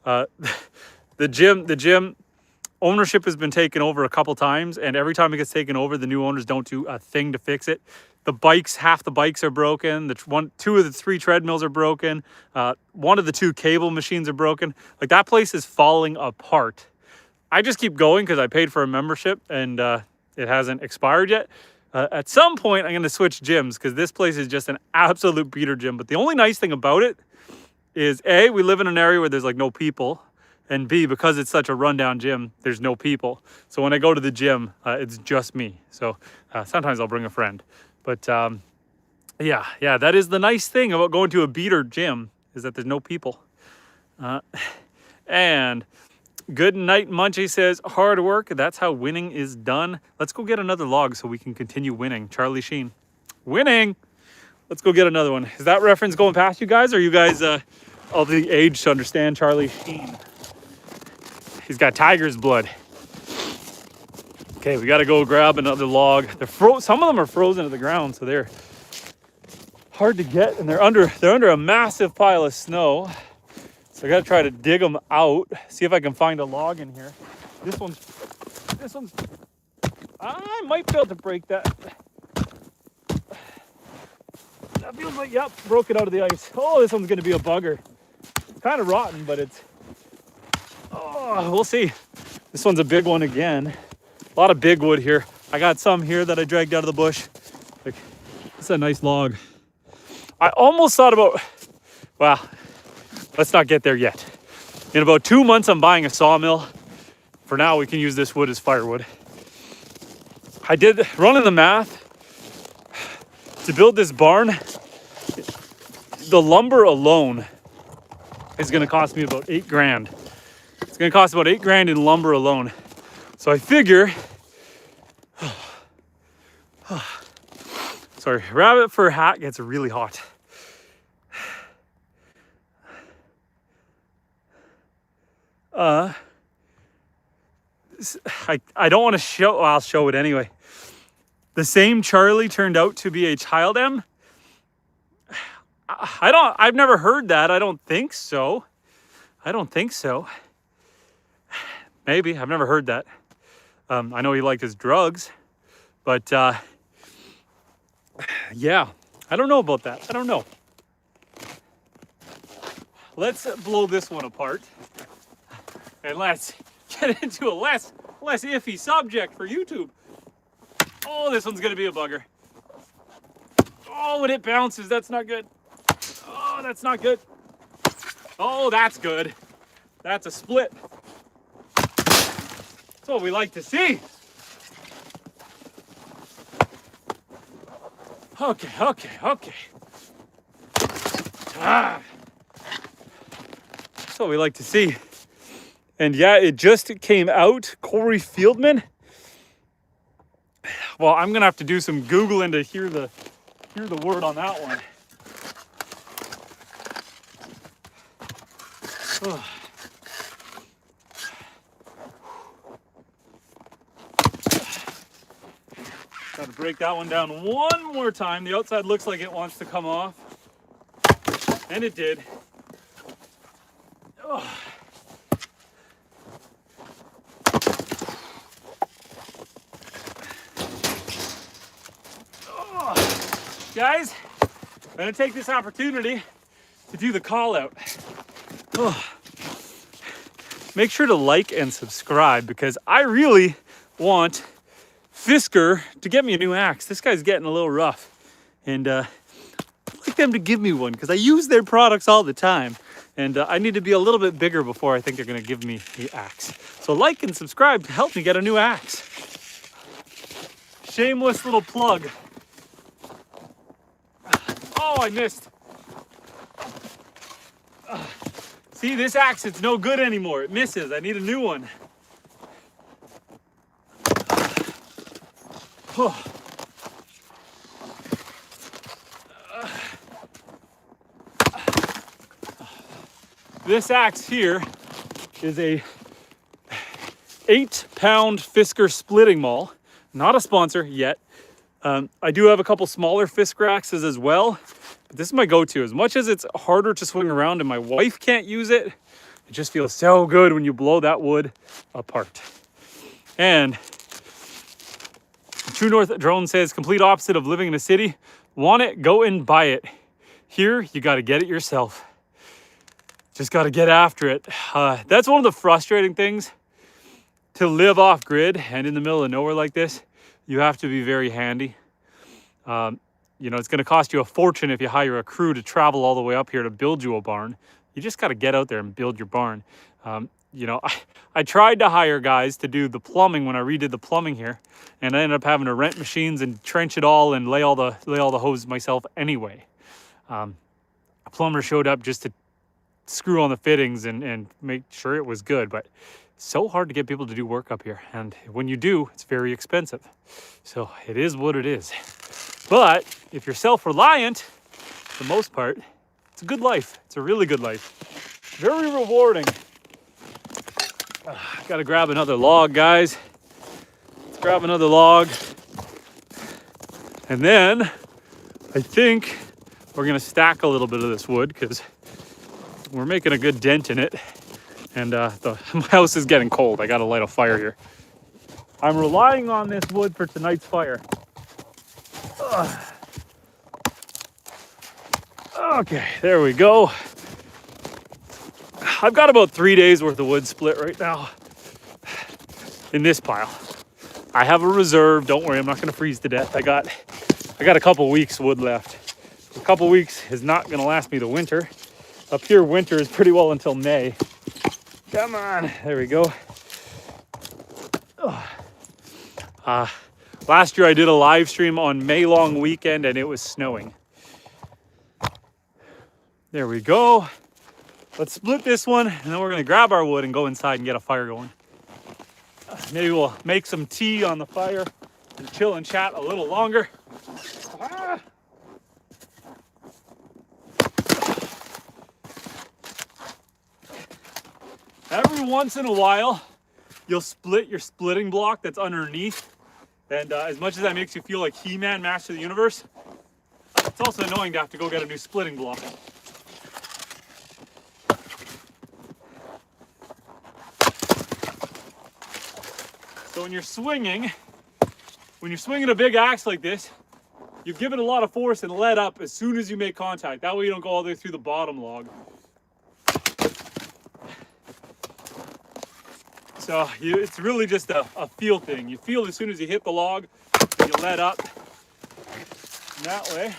The gym ownership has been taken over a couple times, and every time it gets taken over, the new owners don't do a thing to fix it. The bikes, half the bikes are broken. Two of the three treadmills are broken. One of the two cable machines are broken. Like, that place is falling apart. I just keep going because I paid for a membership and it hasn't expired yet. At some point, I'm going to switch gyms because this place is just an absolute beater gym. But the only nice thing about it is A, we live in an area where there's like no people. And B, because it's such a rundown gym, there's no people. So when I go to the gym, it's just me. So sometimes I'll bring a friend. But yeah, that is the nice thing about going to a beater gym, is that there's no people. And Good Night Munchie says, hard work, that's how winning is done. Let's go get another log so we can continue winning. Charlie Sheen. Winning! Let's go get another one. Is that reference going past you guys? Or are you guys of the age to understand Charlie Sheen? He's got tiger's blood. Okay, we got to go grab another log. Some of them are frozen to the ground, so they're hard to get, and they're under a massive pile of snow. So I got to try to dig them out, see if I can find a log in here. This one's I might be able to break that. That feels like, yep, broke it out of the ice. Oh, this one's gonna be a bugger. Kind of rotten, but it's, oh, we'll see. This one's a big one again. A lot of big wood here. I got some here that I dragged out of the bush. Like, it's a nice log. I almost thought about, well, let's not get there yet. In about 2 months, I'm buying a sawmill. For now, we can use this wood as firewood. I did running the math to build this barn. The lumber alone is going to cost me about 8 grand. It's going to cost about 8 grand in lumber alone. So I figure, sorry, rabbit fur hat gets really hot. I don't want to show, well, I'll show it anyway. The same Charlie turned out to be a child M. I've never heard that. I don't think so. Maybe, I've never heard that. I know he liked his drugs, but yeah, I don't know about that. I don't know. Let's blow this one apart and let's get into a less iffy subject for YouTube. Oh, this one's gonna be a bugger. Oh, when it bounces, that's not good. Oh, that's not good. Oh, that's good. That's a split. That's what we like to see. Okay. That's what we like to see. And yeah, it just came out. Corey Fieldman. Well, I'm gonna have to do some Googling to hear the word on that one. Oh. Got to break that one down one more time. The outside looks like it wants to come off, and it did. Oh. Guys, I'm gonna take this opportunity to do the call out. Oh. Make sure to like and subscribe because I really want Fisker to get me a new axe. This guy's getting a little rough, and I'd like them to give me one because I use their products all the time, and I need to be a little bit bigger before I think they're gonna give me the axe. So like and subscribe to help me get a new axe. Shameless little plug. Oh, I missed. See, this axe, it's no good anymore. It misses. I need a new one. Oh. This axe here is a 8-pound Fisker splitting maul. Not a sponsor yet. I do have a couple smaller Fisker axes as well. But this is my go-to. As much as it's harder to swing around and my wife can't use it, it just feels so good when you blow that wood apart. And True North Drone says, complete opposite of living in a city. Want it? Go and buy it. Here, you got to get it yourself. Just got to get after it. That's one of the frustrating things. To live off grid and in the middle of nowhere like this, you have to be very handy. You know, it's going to cost you a fortune if you hire a crew to travel all the way up here to build you a barn. You just got to get out there and build your barn. You know, I tried to hire guys to do the plumbing when I redid the plumbing here, and I ended up having to rent machines and trench it all and lay all the hoses myself anyway. A plumber showed up just to screw on the fittings and make sure it was good, but it's so hard to get people to do work up here, and when you do, it's very expensive. So it is what it is. But if you're self-reliant, for the most part, it's a good life. It's a really good life. Very rewarding. Gotta grab another log, guys. Let's grab another log. And then I think we're gonna stack a little bit of this wood because we're making a good dent in it. And my house is getting cold. I gotta light a fire here. I'm relying on this wood for tonight's fire. Ugh. Okay, there we go. I've got about 3 days worth of wood split right now in this pile. I have a reserve. Don't worry, I'm not gonna freeze to death. I got a couple weeks wood left. A couple weeks is not gonna last me the winter. Up here, winter is pretty well until May. Come on, there we go. Last year I did a live stream on May long weekend and it was snowing. There we go. Let's split this one and then we're gonna grab our wood and go inside and get a fire going. Maybe we'll make some tea on the fire and chill and chat a little longer. Every once in a while, you'll split your splitting block that's underneath. And as much as that makes you feel like He-Man, Master of the Universe, it's also annoying to have to go get a new splitting block. So when you're swinging a big axe like this, you give it a lot of force and let up as soon as you make contact. That way you don't go all the way through the bottom log. So it's really just a feel thing. You feel as soon as you hit the log, you let up. And that way,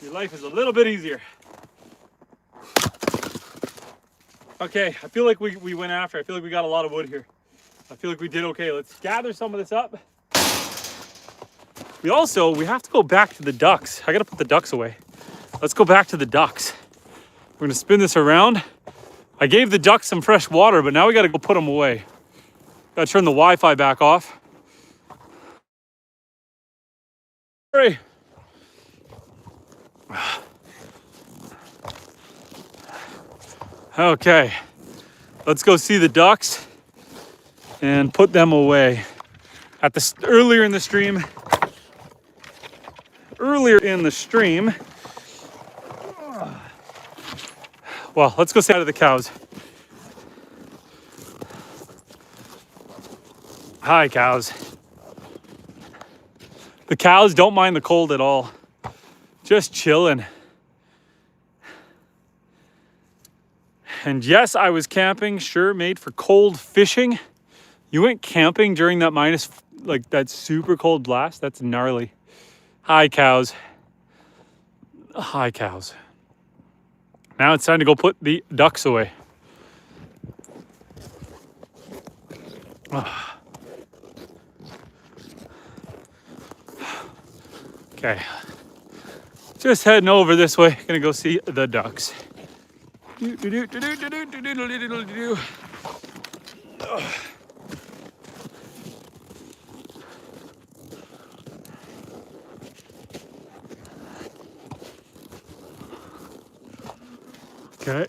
your life is a little bit easier. Okay, I feel like we went after. I feel like we got a lot of wood here. I feel like we did okay. Let's gather some of this up. We have to go back to the ducks. I gotta put the ducks away. Let's go back to the ducks. We're gonna spin this around. I gave the ducks some fresh water, but now we gotta go put them away. Gotta turn the Wi-Fi back off. Hurry. Okay, let's go see the ducks and put them away. Earlier in the stream, well, let's go say hi to the cows. Hi, cows. The cows don't mind the cold at all. Just chilling. And yes, I was camping, sure, made for cold fishing. You went camping during that that super cold blast? That's gnarly. Hi, cows. Hi, cows. Now it's time to go put the ducks away. Okay. Just heading over this way. Gonna go see the ducks. Okay,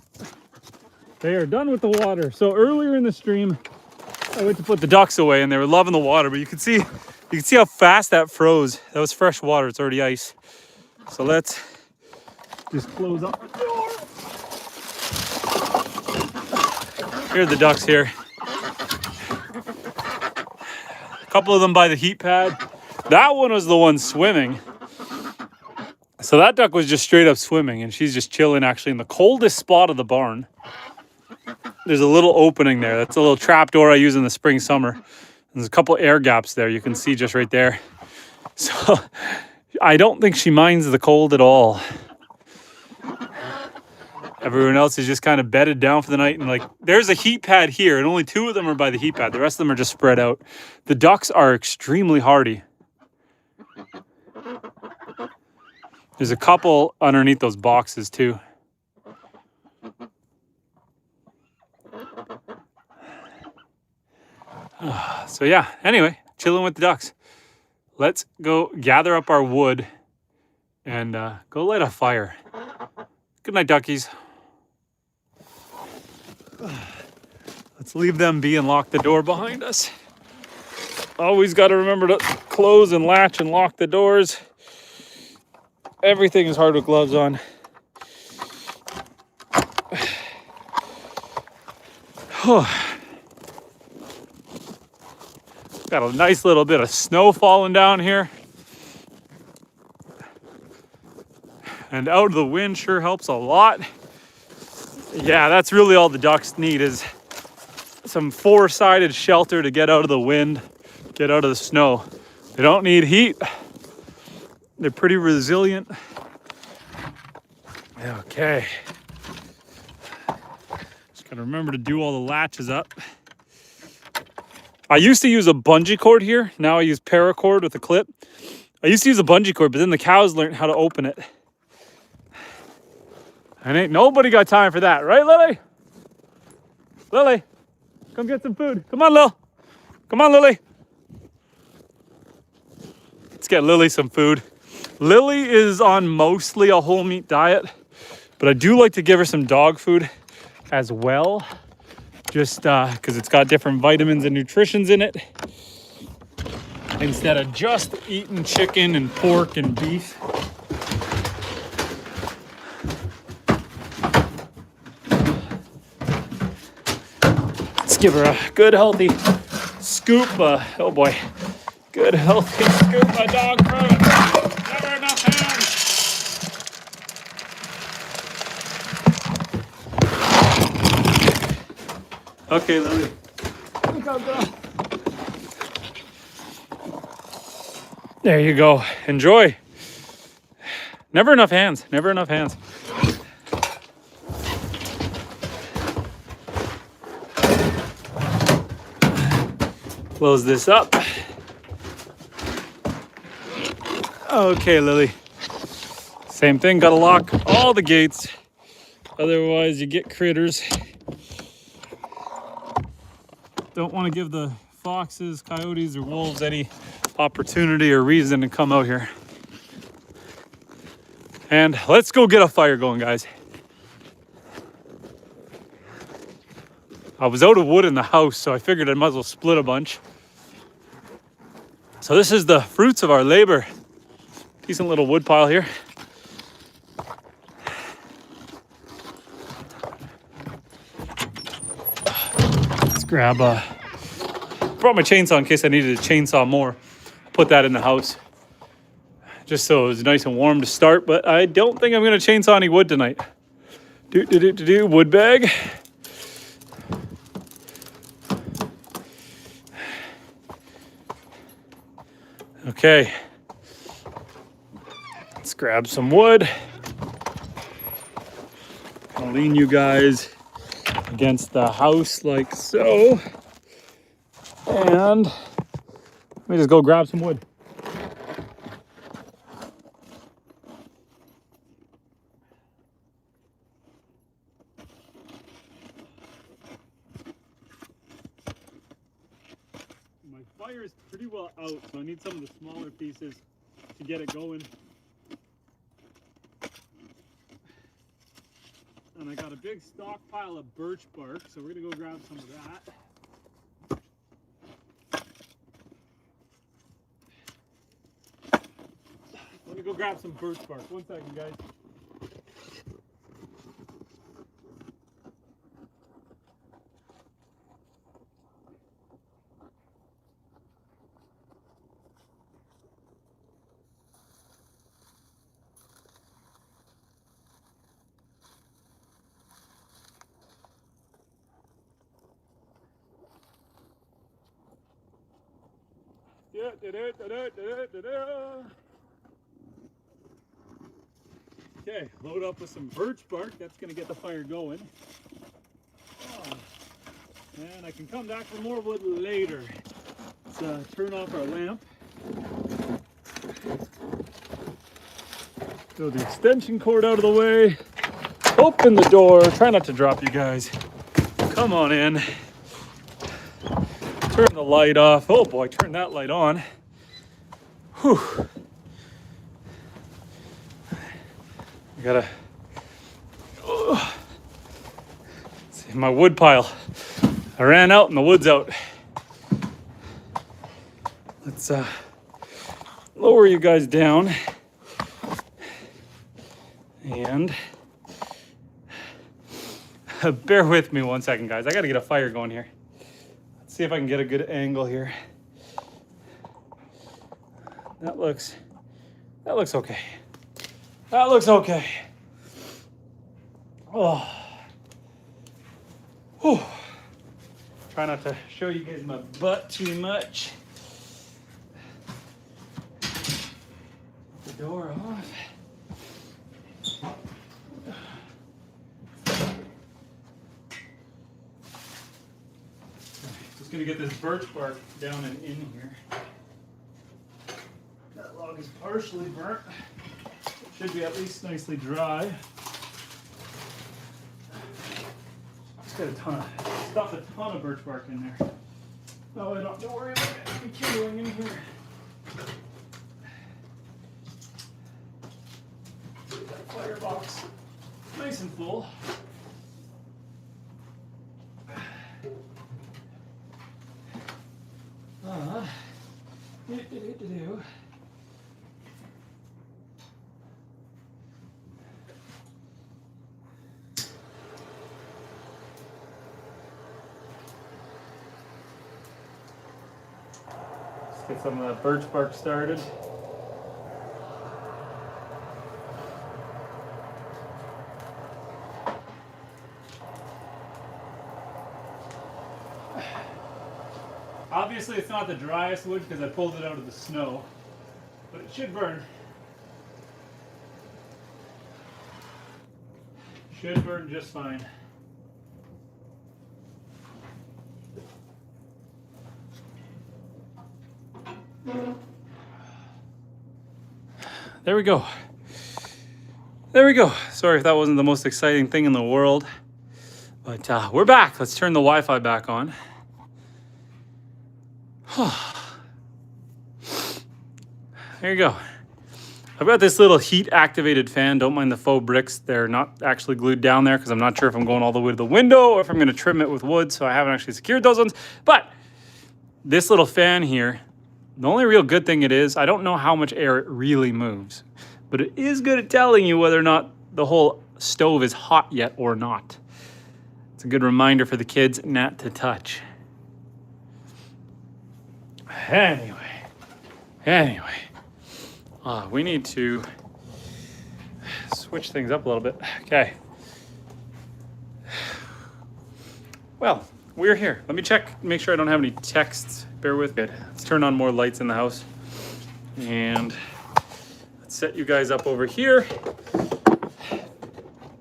they are done with the water. So earlier in the stream, I went to put the ducks away and they were loving the water, but you can see how fast that froze. That was fresh water, it's already ice. So let's just close up the door. Here are the ducks here. A couple of them by the heat pad. That one was the one swimming. So that duck was just straight up swimming and she's just chilling actually in the coldest spot of the barn. There's a little opening there. That's a little trap door I use in the spring, summer. There's a couple air gaps there. You can see just right there. So I don't think she minds the cold at all. Everyone else is just kind of bedded down for the night. And there's a heat pad here and only 2 of them are by the heat pad. The rest of them are just spread out. The ducks are extremely hardy. There's a couple underneath those boxes too. So yeah, anyway, chilling with the ducks. Let's go gather up our wood and go light a fire. Good night, duckies. Let's leave them be and lock the door behind us. Always got to remember to close and latch and lock the doors. Everything is hard with gloves on. Got a nice little bit of snow falling down here. And out of the wind sure helps a lot. Yeah, that's really all the ducks need is some four-sided shelter to get out of the wind, get out of the snow. They don't need heat. They're pretty resilient. Okay. Just gotta remember to do all the latches up. I used to use a bungee cord here. Now I use paracord with a clip. I used to use a bungee cord, but then the cows learned how to open it. And ain't nobody got time for that, right, Lily? Lily, come get some food. Come on, Lil. Come on, Lily. Let's get Lily some food. Lily is on mostly a whole meat diet, but I do like to give her some dog food as well, just because it's got different vitamins and nutritions in it, instead of just eating chicken and pork and beef. Let's give her a good healthy scoop. Oh boy, good healthy scoop of dog food. Never enough hands. Okay, Lily. Go, girl. There you go. Enjoy. Never enough hands. Never enough hands. Close this up. Okay, Lily. Same thing, gotta lock all the gates. Otherwise you get critters. Don't want to give the foxes, coyotes, or wolves any opportunity or reason to come out here. And let's go get a fire going, guys. I was out of wood in the house, so I figured I might as well split a bunch. So this is the fruits of our labor. Decent little wood pile here. Let's grab brought my chainsaw in case I needed to chainsaw more. Put that in the house just so it was nice and warm to start, but I don't think I'm gonna chainsaw any wood tonight. Wood bag. Okay, let's grab some wood. I'll lean you guys against the house like so. And let me just go grab some wood. My fire is pretty well out, so I need some of the smaller pieces to get it going. And I got a big stockpile of birch bark, so we're gonna go grab some of that. Let me go grab some birch bark. 1 second, guys. Okay, load up with some birch bark. That's going to get the fire going. And I can come back for more wood later. Let's turn off our lamp. Throw the extension cord out of the way. Open the door. Try not to drop, you guys. Come on in. Turn the light off. Oh boy, turn that light on. Whew. I gotta see my wood pile. I ran out and the wood's out. Let's lower you guys down. And bear with me 1 second, guys. I gotta get a fire going here. Let's see if I can get a good angle here. That looks okay. That looks okay. Oh. Whew. Try not to show you guys my butt too much. The door off. Just gonna get this birch bark down and in here. That log is partially burnt. It should be at least nicely dry. Just got stuff a ton of birch bark in there. Oh, I don't have to worry about any kindling in here. That firebox nice and full. Do. Let's get some of that birch bark started. Obviously it's not the driest wood because I pulled it out of the snow, but it should burn. Should burn just fine. There we go. There we go. Sorry if that wasn't the most exciting thing in the world, but we're back. Let's turn the Wi-Fi back on. There you go. I've got this little heat activated fan. Don't mind the faux bricks. They're not actually glued down there because I'm not sure if I'm going all the way to the window or if I'm going to trim it with wood. So I haven't actually secured those ones. But this little fan here, the only real good thing it is, I don't know how much air it really moves, but it is good at telling you whether or not the whole stove is hot yet or not. It's a good reminder for the kids not to touch. Anyway, we need to switch things up a little bit. Okay. Well, we're here. Let me check, make sure I don't have any texts. Bear with me. Let's turn on more lights in the house. And let's set you guys up over here.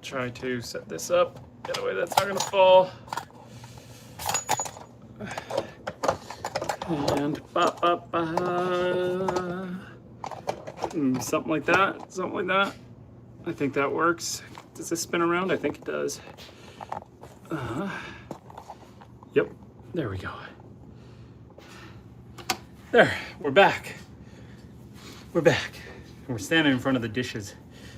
Try to set this up in a way that's not gonna fall. And something like that, something like that. I think that works. Does this spin around? I think it does. Yep, there we go. There, we're back. We're back. And we're standing in front of the dishes.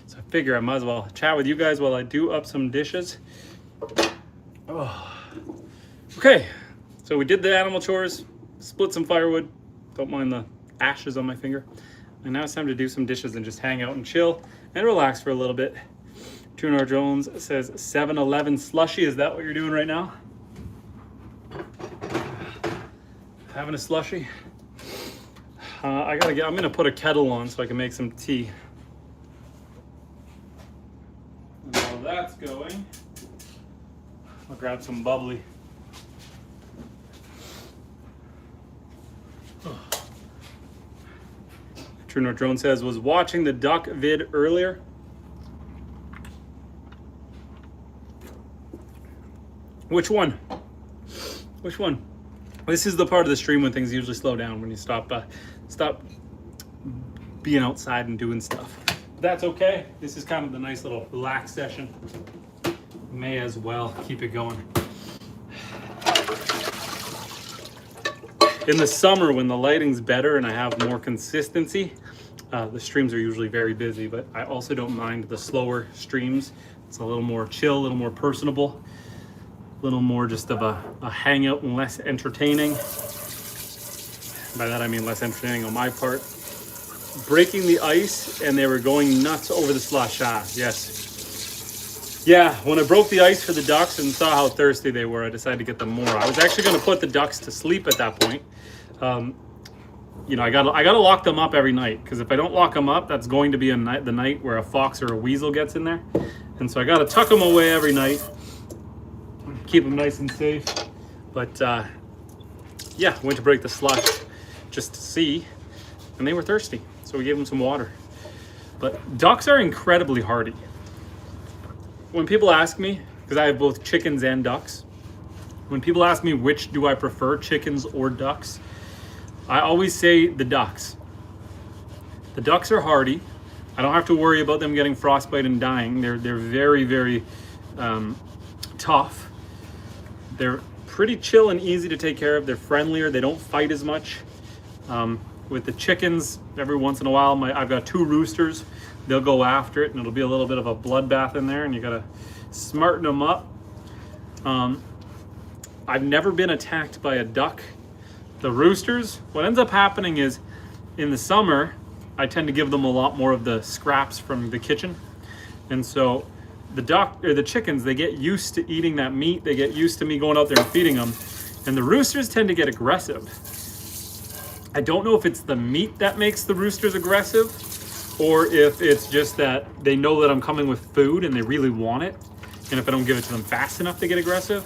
So I figure I might as well chat with you guys while I do up some dishes. Oh. Okay, so we did the animal chores. Split some firewood. Don't mind the ashes on my finger. And now it's time to do some dishes and just hang out and chill and relax for a little bit. Tunar Jones says 7-Eleven slushy. Is that what you're doing right now? Having a slushy? I'm gonna put a kettle on so I can make some tea. And while that's going, I'll grab some bubbly. True North Drone says, was watching the duck vid earlier. Which one? Which one? This is the part of the stream when things usually slow down, when you stop being outside and doing stuff. That's okay. This is kind of the nice little relaxed session. May as well keep it going. In the summer, when the lighting's better and I have more consistency, the streams are usually very busy, but I also don't mind the slower streams. It's a little more chill, a little more personable, a little more just of a hangout and less entertaining. By that I mean less entertaining on my part. Breaking the ice, and they were going nuts over the slush. Yes. Yeah, when I broke the ice for the ducks and saw how thirsty they were, I decided to get them more. I was actually going to put the ducks to sleep at that point. you know, I gotta lock them up every night, because if I don't lock them up, that's going to be the night where a fox or a weasel gets in there. And so I gotta tuck them away every night, keep them nice and safe. But yeah, went to break the slush just to see, and they were thirsty, so we gave them some water. But ducks are incredibly hardy. When people ask me, because I have both chickens and ducks, when people ask me which do I prefer, chickens or ducks, I always say the ducks. The ducks are hardy. I don't have to worry about them getting frostbite and dying. They're very, very tough. They're pretty chill and easy to take care of. They're friendlier. They don't fight as much. With the chickens, every once in a while, I've got 2 roosters. They'll go after it, and it'll be a little bit of a bloodbath in there, and you gotta smarten them up. I've never been attacked by a duck. The roosters, what ends up happening is, in the summer, I tend to give them a lot more of the scraps from the kitchen. And so the chickens, they get used to eating that meat. They get used to me going out there and feeding them. And the roosters tend to get aggressive. I don't know if it's the meat that makes the roosters aggressive, or if it's just that they know that I'm coming with food and they really want it. And if I don't give it to them fast enough, they get aggressive.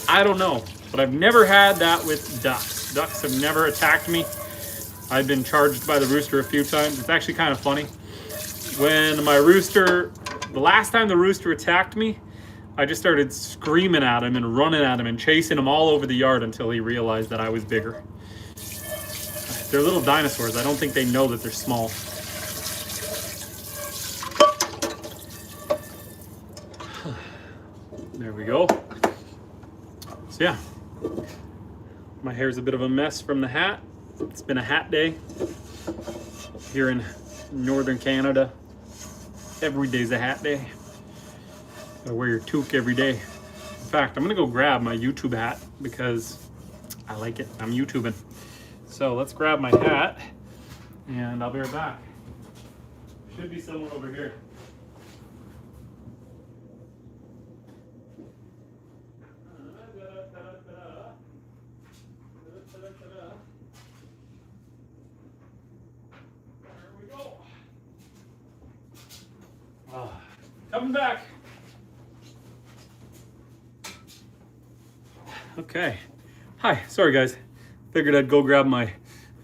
I don't know, but I've never had that with ducks. Ducks have never attacked me. I've been charged by the rooster a few times. It's actually kind of funny. When the last time the rooster attacked me, I just started screaming at him and running at him and chasing him all over the yard until he realized that I was bigger. They're little dinosaurs. I don't think they know that they're small. There we go. So yeah, my hair's a bit of a mess from the hat. It's been a hat day here in northern Canada. Every day's a hat day. Gotta wear your toque every day. In fact, I'm gonna go grab my YouTube hat because I like it. I'm YouTubing. So let's grab my hat and I'll be right back. Should be someone over here. Coming back. Okay. Hi, sorry guys. Figured I'd go grab my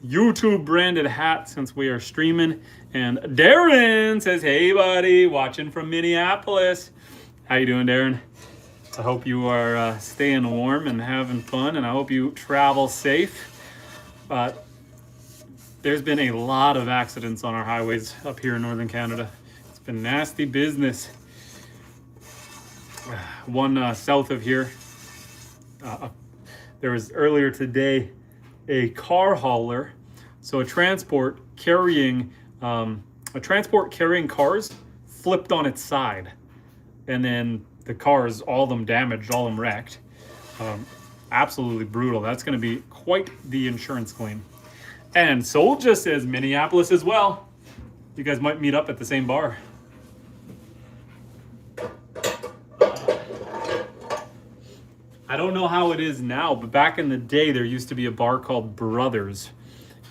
YouTube branded hat since we are streaming. And Darren says, hey buddy, watching from Minneapolis. How you doing, Darren? I hope you are staying warm and having fun, and I hope you travel safe. There's been a lot of accidents on our highways up here in northern Canada. It's been nasty business. One south of here, there was earlier today a car hauler, so a transport carrying cars flipped on its side, and then the cars, all of them damaged, all of them wrecked. Absolutely brutal. That's going to be quite the insurance claim. And Soul just says Minneapolis as well. You guys might meet up at the same bar. I don't know how it is now, but back in the day, there used to be a bar called Brothers,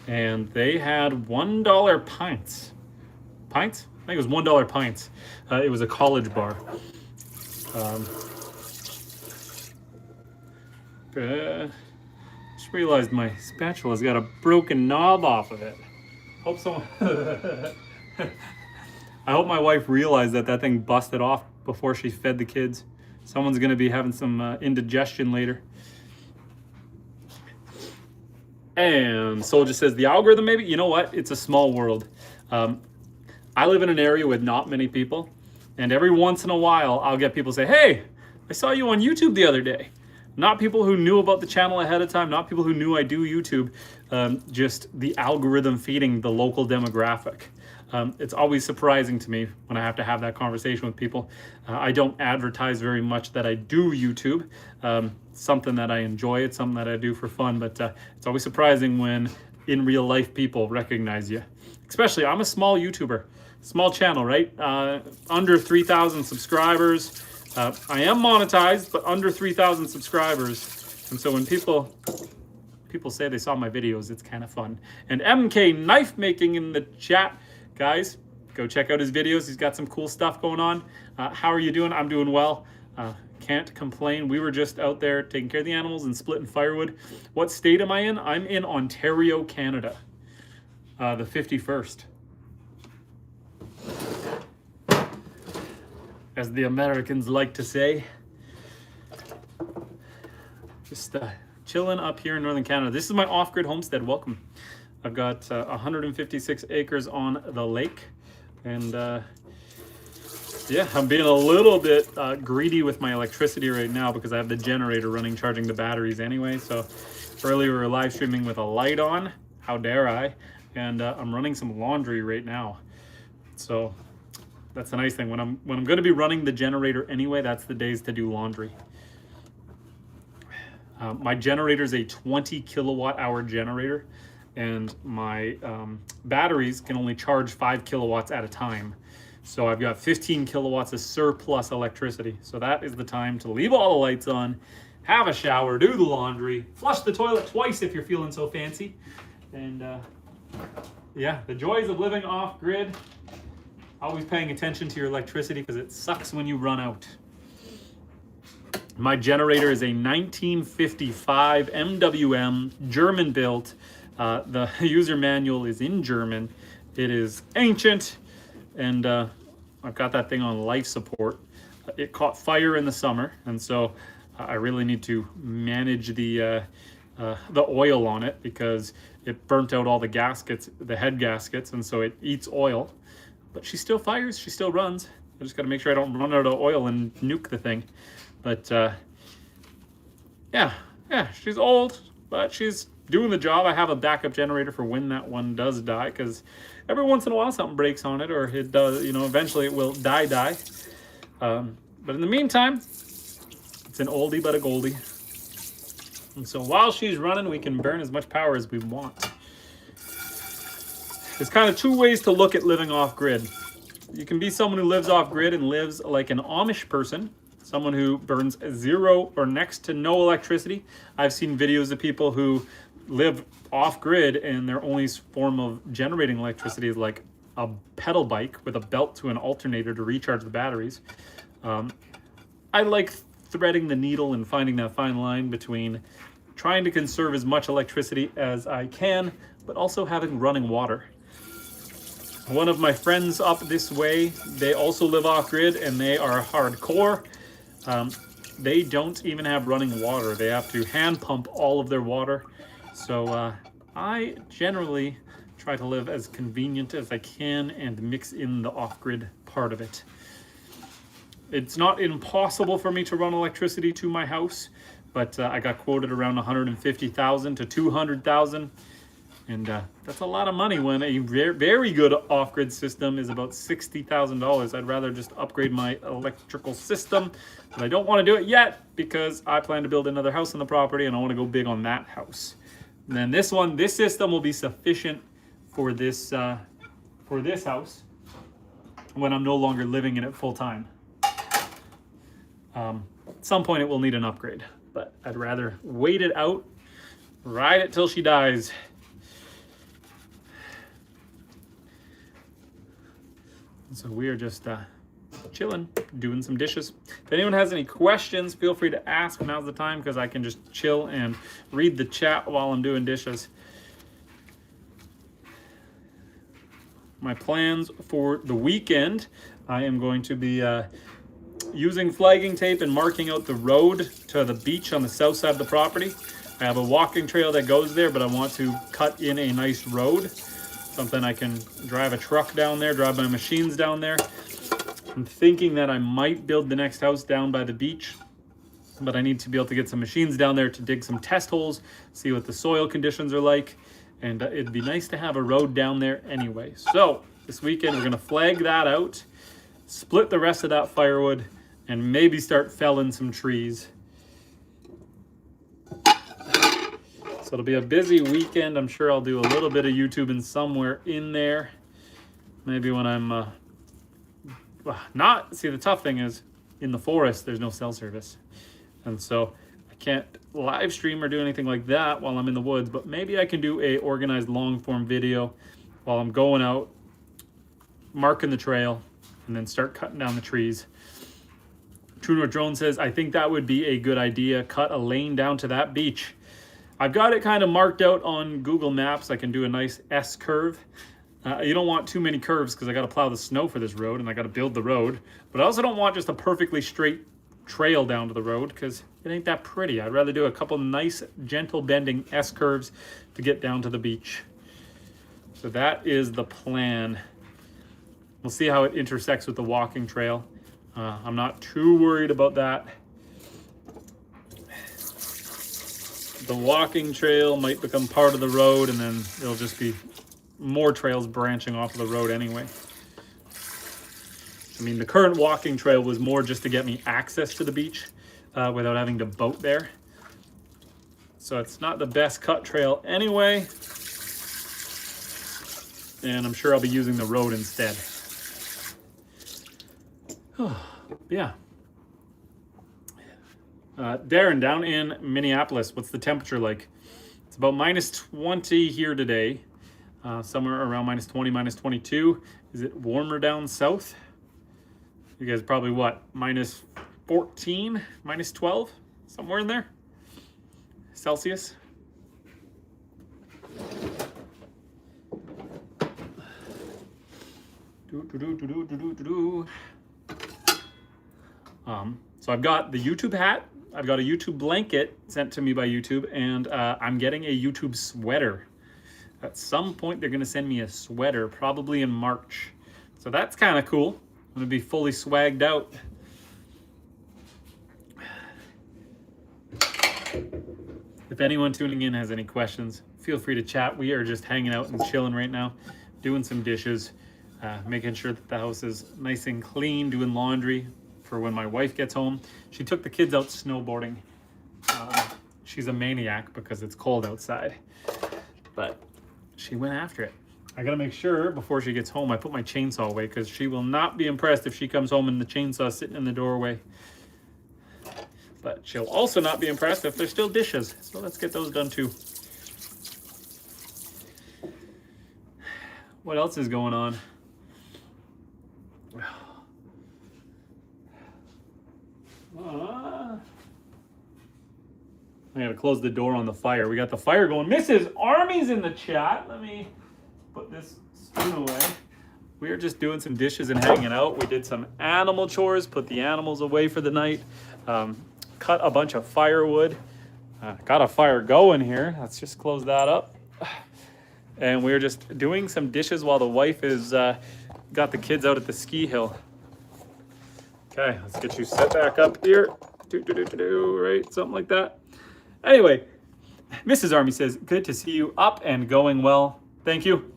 and they had $1 pints. Pints? I think it was $1 pints. It was a college bar. Just realized my spatula's got a broken knob off of it. Hope someone. I hope my wife realized that thing busted off before she fed the kids. Someone's going to be having some indigestion later. And Soul just says, the algorithm maybe? You know what? It's a small world. I live in an area with not many people. And every once in a while, I'll get people say, hey, I saw you on YouTube the other day. Not people who knew about the channel ahead of time. Not people who knew I do YouTube. Just the algorithm feeding the local demographic. It's always surprising to me when I have to have that conversation with people. I don't advertise very much that I do YouTube. Something that I enjoy. It's something that I do for fun. But it's always surprising when in real life people recognize you. Especially, I'm a small YouTuber. Small channel, right? Under 3,000 subscribers. I am monetized, but under 3,000 subscribers. And so when people people say they saw my videos. It's kind of fun. And MK Knife Making in the chat. Guys, go check out his videos. He's got some cool stuff going on. How are you doing? I'm doing well. Can't complain. We were just out there taking care of the animals and splitting firewood. What state am I in? I'm in Ontario, Canada. The 51st. As the Americans like to say. Just chilling up here in Northern Canada. This is my off-grid homestead. Welcome. I've got 156 acres on the lake. And yeah, I'm being a little bit greedy with my electricity right now because I have the generator running, charging the batteries anyway. So earlier we were live streaming with a light on. How dare I? And I'm running some laundry right now. So that's the nice thing. When I'm going to be running the generator anyway, that's the days to do laundry. My generator is a 20 kilowatt hour generator, and my batteries can only charge 5 kilowatts at a time. So I've got 15 kilowatts of surplus electricity. So that is the time to leave all the lights on, have a shower, do the laundry, flush the toilet twice if you're feeling so fancy. And yeah, the joys of living off grid. Always paying attention to your electricity because it sucks when you run out. My generator is a 1955 MWM, German built. The user manual is in German. It is ancient, and I've got that thing on life support. It caught fire in the summer, and so I really need to manage the oil on it because it burnt out all the gaskets, the head gaskets, and so it eats oil. But she still fires, she still runs. I just got to make sure I don't run out of oil and nuke the thing. But yeah, she's old, but she's doing the job. I have a backup generator for when that one does die, because every once in a while something breaks on it, or it does, you know, eventually it will die. But in the meantime, it's an oldie but a goldie. And so while she's running, we can burn as much power as we want. There's kind of two ways to look at living off grid. You can be someone who lives off grid and lives like an Amish person, someone who burns zero or next to no electricity. I've seen videos of people who live off grid and their only form of generating electricity is like a pedal bike with a belt to an alternator to recharge the batteries. I like threading the needle and finding that fine line between trying to conserve as much electricity as I can, but also having running water. One of my friends up this way, they also live off grid and they are hardcore. They don't even have running water. They have to hand pump all of their water. So I generally try to live as convenient as I can and mix in the off-grid part of it. It's not impossible for me to run electricity to my house, but I got quoted around 150,000 to 200,000. And that's a lot of money when a very good off-grid system is about $60,000. I'd rather just upgrade my electrical system, but I don't want to do it yet because I plan to build another house on the property and I want to go big on that house. And then this system will be sufficient for this house when I'm no longer living in it full time. At some point it will need an upgrade, but I'd rather wait it out, ride it till she dies. So we are just chilling, doing some dishes. If anyone has any questions, feel free to ask. Now's the time because I can just chill and read the chat while I'm doing dishes. My plans for the weekend, I am going to be using flagging tape and marking out the road to the beach on the south side of the property. I have a walking trail that goes there, but I want to cut in a nice road. Something I can drive a truck down there, drive my machines down there. I'm thinking that I might build the next house down by the beach, but I need to be able to get some machines down there to dig some test holes, see what the soil conditions are like, and it'd be nice to have a road down there anyway. So this weekend we're gonna flag that out, split the rest of that firewood, and maybe start felling some trees. So it'll be a busy weekend. I'm sure I'll do a little bit of YouTubing somewhere in there. Maybe when I'm not, see the tough thing is in the forest, there's no cell service. And so I can't live stream or do anything like that while I'm in the woods, but maybe I can do a organized long form video while I'm going out, marking the trail, and then start cutting down the trees. True North Drone says, I think that would be a good idea. Cut a lane down to that beach. I've got it kind of marked out on Google Maps. I can do a nice S curve. You don't want too many curves because I got to plow the snow for this road and I got to build the road. But I also don't want just a perfectly straight trail down to the road because it ain't that pretty. I'd rather do a couple nice gentle bending S curves to get down to the beach. So that is the plan. We'll see how it intersects with the walking trail. I'm not too worried about that. The walking trail might become part of the road and then it'll just be more trails branching off of the road anyway. I mean, the current walking trail was more just to get me access to the beach without having to boat there. So it's not the best cut trail anyway. And I'm sure I'll be using the road instead. Yeah. Darren, down in Minneapolis, what's the temperature like? It's about -20 here today. Somewhere around -20, -22. Is it warmer down south? You guys probably what? -14, -12? Somewhere in there? Celsius? So I've got the YouTube hat, I've got a YouTube blanket sent to me by YouTube, and I'm getting a YouTube sweater. At some point, they're gonna send me a sweater, probably in March. So that's kind of cool. I'm gonna be fully swagged out. If anyone tuning in has any questions, feel free to chat. We are just hanging out and chilling right now, doing some dishes, making sure that the house is nice and clean, doing laundry for when my wife gets home. She took the kids out snowboarding. She's a maniac because it's cold outside, but she went after it. I gotta make sure before she gets home I put my chainsaw away because she will not be impressed if she comes home and the chainsaw sitting in the doorway. But she'll also not be impressed if there's still dishes. So let's get those done too. What else is going on? I gotta close the door on the fire. We got the fire going. Mrs. Army's in the chat. Let me put this spoon away. We are just doing some dishes and hanging out. We did some animal chores, put the animals away for the night, cut a bunch of firewood, got a fire going here. Let's just close that up. And we're just doing some dishes while the wife is got the kids out at the ski hill. Okay, let's get you set back up here. Right, something like that. Anyway, Mrs. Army says, good to see you up and going well. Thank you.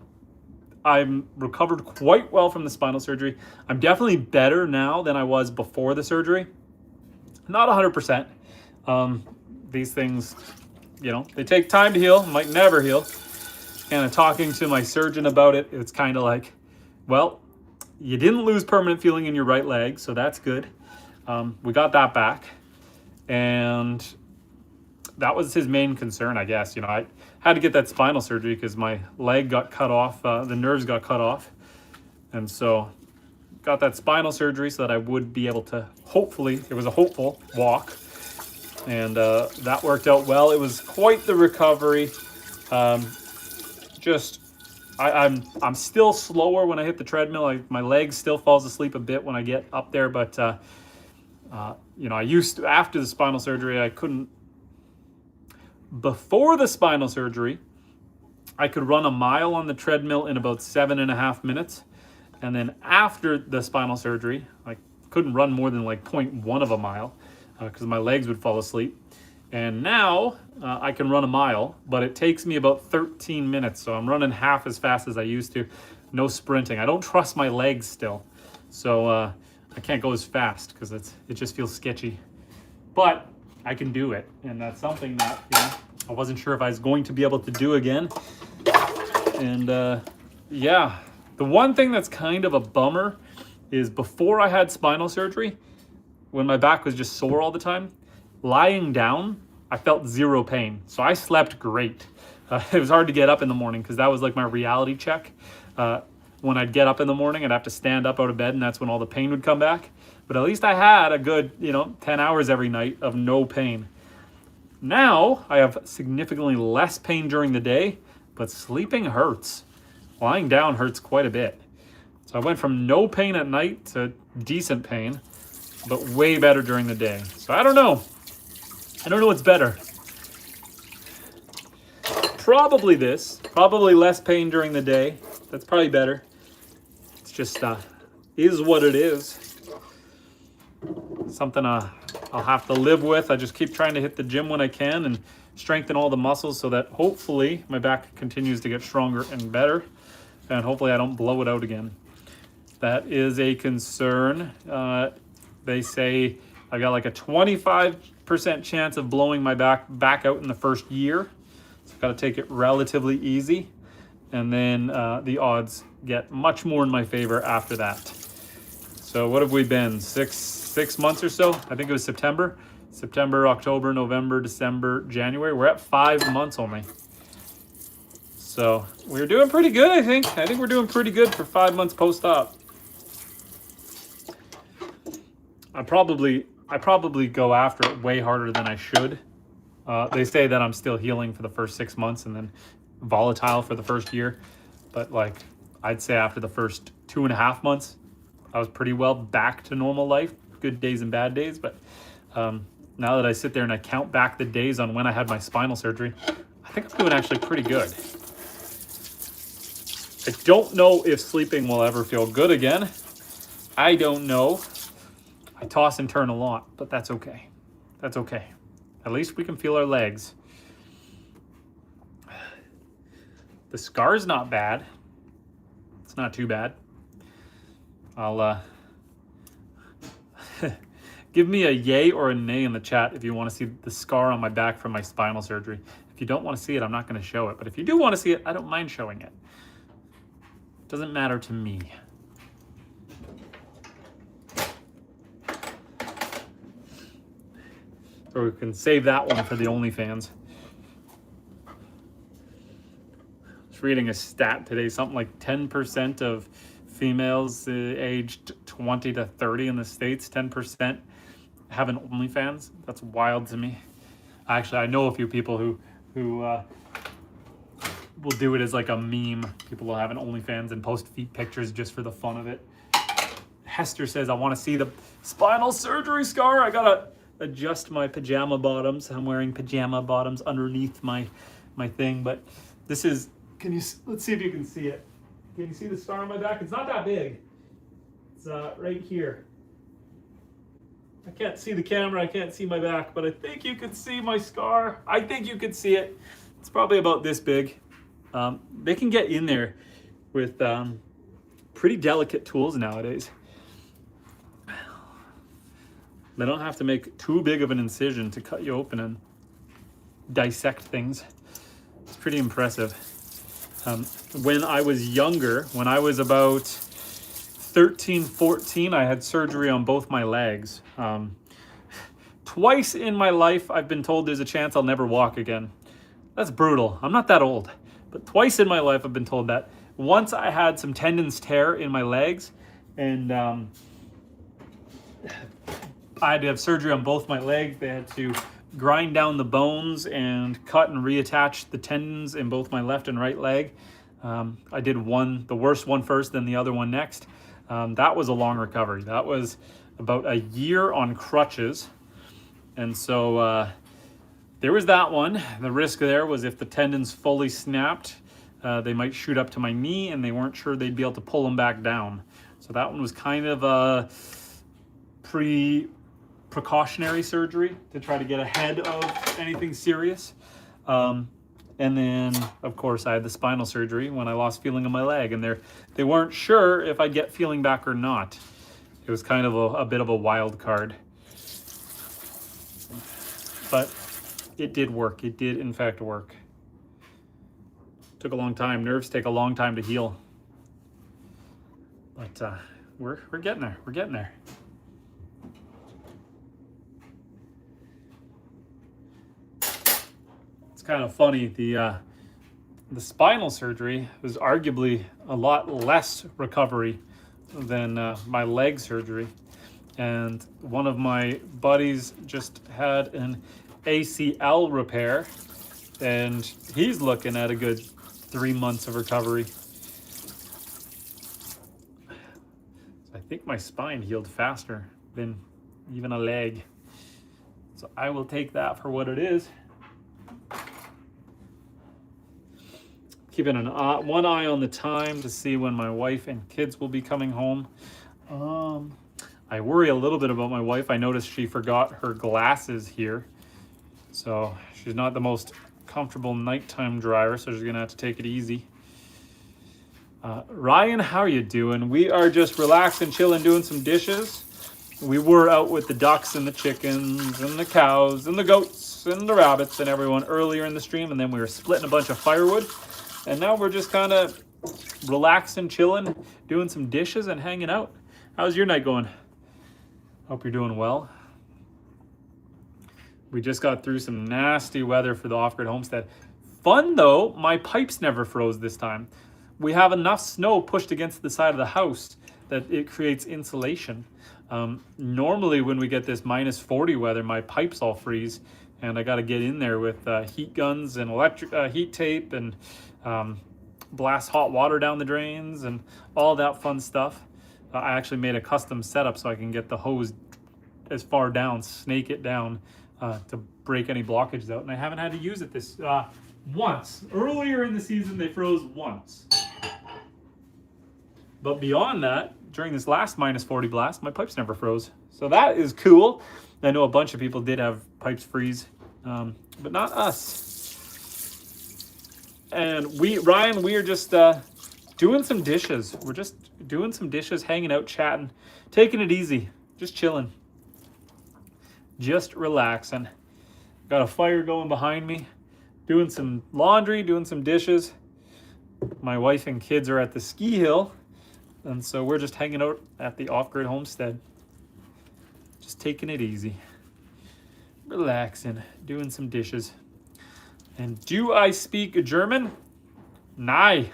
I'm recovered quite well from the spinal surgery. I'm definitely better now than I was before the surgery. Not 100%. These things, you know, they take time to heal, might never heal. Kind of talking to my surgeon about it, it's kind of like, well, you didn't lose permanent feeling in your right leg, so that's good. We got that back. And that was his main concern, I guess. You know, I had to get that spinal surgery because my leg got cut off, the nerves got cut off. And so got that spinal surgery so that I would be able to, hopefully, it was a hopeful walk. And that worked out well. It was quite the recovery. I'm still slower when I hit the treadmill. My leg still falls asleep a bit when I get up there, but you know, I used to, after the spinal surgery, I couldn't. Before the spinal surgery, I could run a mile on the treadmill in about 7.5 minutes. And then after the spinal surgery, I couldn't run more than like 0.1 of a mile because my legs would fall asleep. And now I can run a mile, but it takes me about 13 minutes. So I'm running half as fast as I used to. No sprinting. I don't trust my legs still. So I can't go as fast because it just feels sketchy. But I can do it. And that's something that, you know, I wasn't sure if I was going to be able to do again. And yeah, the one thing that's kind of a bummer is before I had spinal surgery, when my back was just sore all the time, lying down, I felt zero pain. So I slept great. It was hard to get up in the morning because that was like my reality check. When I'd get up in the morning, I'd have to stand up out of bed, and that's when all the pain would come back. But at least I had a good, 10 hours every night of no pain. Now I have significantly less pain during the day, but sleeping hurts. Lying down hurts quite a bit. So I went from no pain at night to decent pain, but way better during the day. So I don't know. I don't know what's better. Probably this. Probably less pain during the day. That's probably better. It's just is what it is. Something I'll have to live with. I just keep trying to hit the gym when I can and strengthen all the muscles so that hopefully my back continues to get stronger and better. And hopefully I don't blow it out again. That is a concern. They say I've got like a 25% chance of blowing my back out in the first year. So I've got to take it relatively easy. And then the odds get much more in my favor after that. So what have we been? Six months or so? I think it was September. September, October, November, December, January. We're at 5 months only. So we're doing pretty good, I think. I think we're doing pretty good for 5 months post-op. I probably go after it way harder than I should. They say that I'm still healing for the first 6 months and then volatile for the first year. But like, I'd say after the first 2.5 months, I was pretty well back to normal life. Good days and bad days. But now that I sit there and I count back the days on when I had my spinal surgery, I think I'm doing actually pretty good. I don't know if sleeping will ever feel good again. I don't know. I toss and turn a lot, but that's okay. That's okay. At least we can feel our legs. The scar's not bad. It's not too bad. I'll give me a yay or a nay in the chat if you want to see the scar on my back from my spinal surgery. If you don't want to see it, I'm not going to show it. But if you do want to see it, I don't mind showing it. It doesn't matter to me. Or we can save that one for the OnlyFans. I was reading a stat today, something like 10% of females aged 20 to 30 in the States, 10% have an OnlyFans. That's wild to me. Actually, I know a few people who will do it as like a meme. People will have an OnlyFans and post feet pictures just for the fun of it. Hester says, I want to see the spinal surgery scar. I gotta adjust my pajama bottoms. I'm wearing pajama bottoms underneath my thing, but this is, let's see if you can see it. Can you see the scar on my back? It's not that big. It's right here. I can't see the camera, I can't see my back, but I think you can see my scar. I think you can see it. It's probably about this big. They can get in there with pretty delicate tools nowadays. They don't have to make too big of an incision to cut you open and dissect things. It's pretty impressive. When I was younger, when I was about 13, 14, I had surgery on both my legs. Twice in my life, I've been told there's a chance I'll never walk again. That's brutal. I'm not that old. But twice in my life, I've been told that. Once I had some tendons tear in my legs, and I had to have surgery on both my legs. They had to grind down the bones and cut and reattach the tendons in both my left and right leg. I did the worst one first, then the other one next. That was a long recovery. That was about a year on crutches. And so there was that one. The risk there was if the tendons fully snapped, they might shoot up to my knee, and they weren't sure they'd be able to pull them back down. So that one was kind of a precautionary surgery to try to get ahead of anything serious. And then, of course, I had the spinal surgery when I lost feeling in my leg, and they weren't sure if I'd get feeling back or not. It was kind of a bit of a wild card. But it did work. It did, in fact, work. Took a long time. Nerves take a long time to heal. But we're getting there. We're getting there. It's kind of funny. The spinal surgery was arguably a lot less recovery than my leg surgery. And one of my buddies just had an ACL repair, and he's looking at a good 3 months of recovery. I think my spine healed faster than even a leg. So I will take that for what it is. Keeping one eye on the time to see when my wife and kids will be coming home. I worry a little bit about my wife. I noticed she forgot her glasses here. So she's not the most comfortable nighttime driver, so she's gonna have to take it easy. Ryan, how are you doing? We are just relaxing, chilling, doing some dishes. We were out with the ducks and the chickens and the cows and the goats and the rabbits and everyone earlier in the stream, and then we were splitting a bunch of firewood. And now we're just kind of relaxing, chilling, doing some dishes and hanging out. How's your night going? Hope you're doing well. We just got through some nasty weather for the off-grid homestead. Fun though, my pipes never froze this time. We have enough snow pushed against the side of the house that it creates insulation. Normally when we get this -40 weather, my pipes all freeze, and I got to get in there with heat guns and electric heat tape and blast hot water down the drains and all that fun stuff. I actually made a custom setup so I can get the hose as far down, snake it down to break any blockages out. And I haven't had to use it this once. Earlier in the season, they froze once. But beyond that, during this last -40 blast, my pipes never froze. So that is cool. I know a bunch of people did have pipes freeze, but not us. And Ryan, we are just doing some dishes. We're just doing some dishes, hanging out, chatting, taking it easy, just chilling, just relaxing. Got a fire going behind me, doing some laundry, doing some dishes. My wife and kids are at the ski hill, and so we're just hanging out at the off-grid homestead, just taking it easy, relaxing, doing some dishes. And do I speak German? Nein.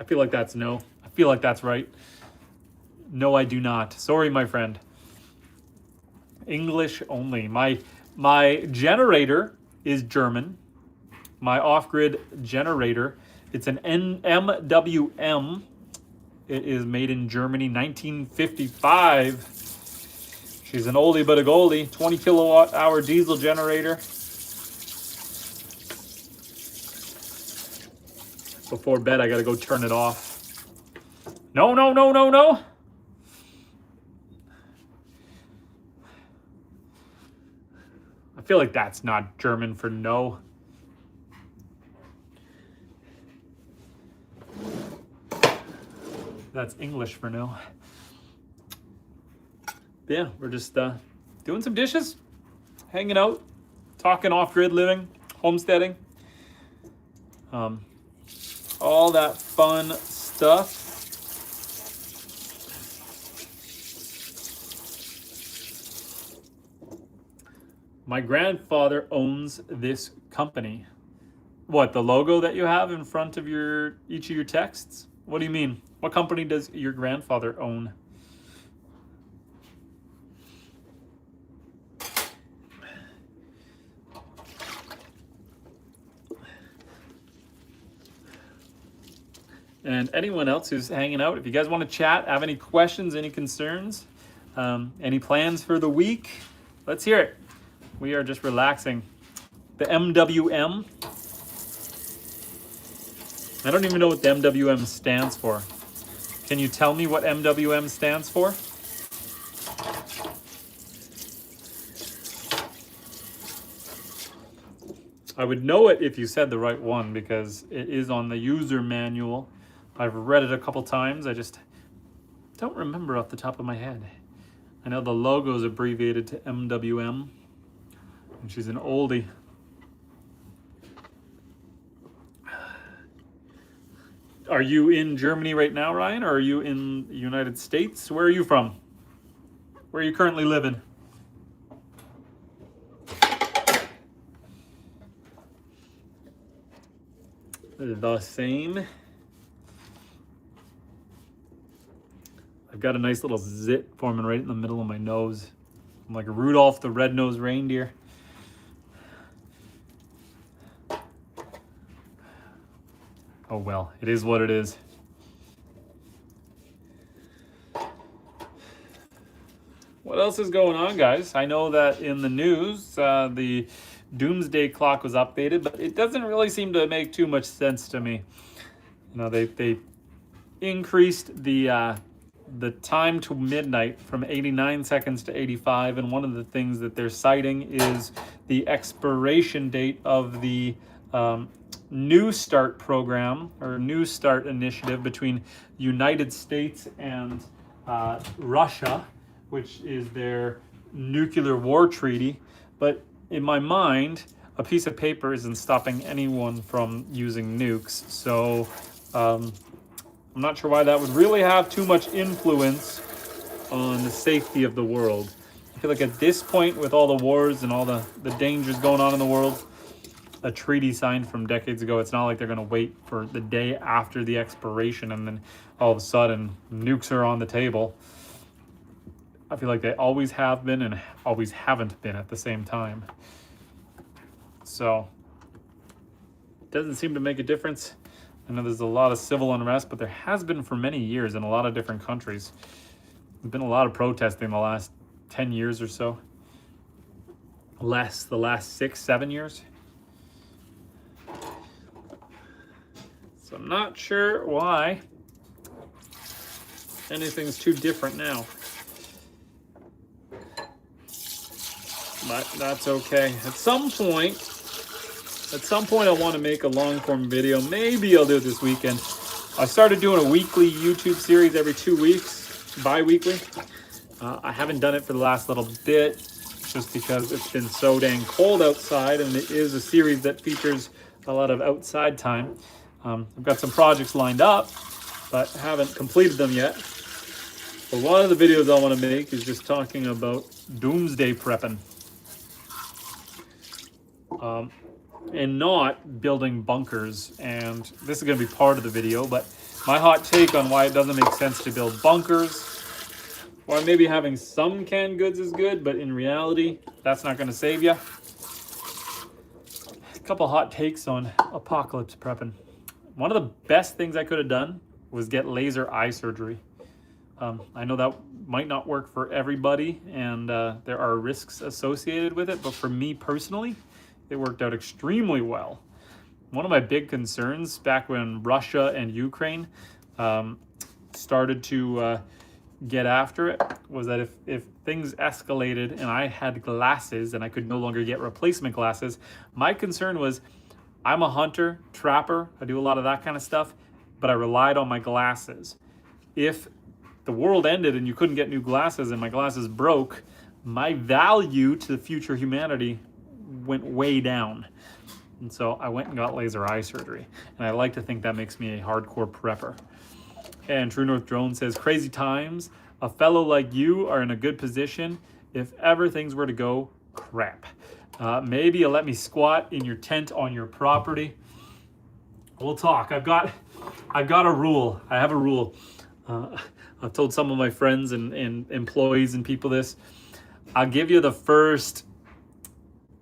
I feel like that's no. I feel like that's right. No, I do not. Sorry, my friend. English only. My generator is German. My off-grid generator. It's an MWM. It is made in Germany, 1955. She's an oldie but a goldie. 20 kilowatt hour diesel generator. Before bed, I gotta go turn it off. No, no, no, no, no. I feel like that's not German for no. That's English for no. But yeah, we're just doing some dishes, hanging out, talking off-grid living, homesteading. All that fun stuff. My grandfather owns this company. What, the logo that you have in front of each of your texts? What do you mean? What company does your grandfather own? And anyone else who's hanging out, if you guys want to chat, have any questions, any concerns, any plans for the week, let's hear it. We are just relaxing. The MWM. I don't even know what the MWM stands for. Can you tell me what MWM stands for? I would know it if you said the right one because it is on the user manual. I've read it a couple times. I just don't remember off the top of my head. I know the logo is abbreviated to MWM, and she's an oldie. Are you in Germany right now, Ryan, or are you in the United States? Where are you from? Where are you currently living? the same. I've got a nice little zit forming right in the middle of my nose. I'm like Rudolph the red-nosed reindeer. Oh well, it is what it is. What else is going on, guys? I know that in the news, the doomsday clock was updated, but it doesn't really seem to make too much sense to me. You know, they increased the time to midnight from 89 seconds to 85, and one of the things that they're citing is the expiration date of the New START program, or New START initiative between United States and Russia, which is their nuclear war treaty. But in my mind, a piece of paper isn't stopping anyone from using nukes. So I'm not sure why that would really have too much influence on the safety of the world. I feel like at this point, with all the wars and all the dangers going on in the world, a treaty signed from decades ago, it's not like they're going to wait for the day after the expiration and then all of a sudden nukes are on the table. I feel like they always have been and always haven't been at the same time. So it doesn't seem to make a difference. I know there's a lot of civil unrest, but there has been for many years in a lot of different countries. There's been a lot of protesting the last 10 years or so. The last 6-7 years. So I'm not sure why anything's too different now. But that's okay. At some point I want to make a long form video. Maybe I'll do it this weekend. I started doing a weekly YouTube series every 2 weeks, bi-weekly. I haven't done it for the last little bit just because it's been so dang cold outside, and it is a series that features a lot of outside time. I've got some projects lined up, but haven't completed them yet. But one of the videos I want to make is just talking about doomsday prepping. And not building bunkers. And this is going to be part of the video, but my hot take on why it doesn't make sense to build bunkers, why maybe having some canned goods is good, but in reality, that's not going to save you. A couple hot takes on apocalypse prepping. One of the best things I could have done was get laser eye surgery. I know that might not work for everybody, and there are risks associated with it, but for me personally, it worked out extremely well. One of my big concerns back when Russia and Ukraine started to get after it was that if things escalated and I had glasses and I could no longer get replacement glasses, my concern was, I'm a hunter, trapper, I do a lot of that kind of stuff, but I relied on my glasses. If the world ended and you couldn't get new glasses and my glasses broke, my value to the future humanity went way down. And so I went and got laser eye surgery. And I like to think that makes me a hardcore prepper. And True North Drone says, crazy times. A fellow like you are in a good position if ever things were to go crap. Maybe you'll let me squat in your tent on your property. We'll talk. I've got a rule. I have a rule. I've told some of my friends and employees and people this. I'll give you the first,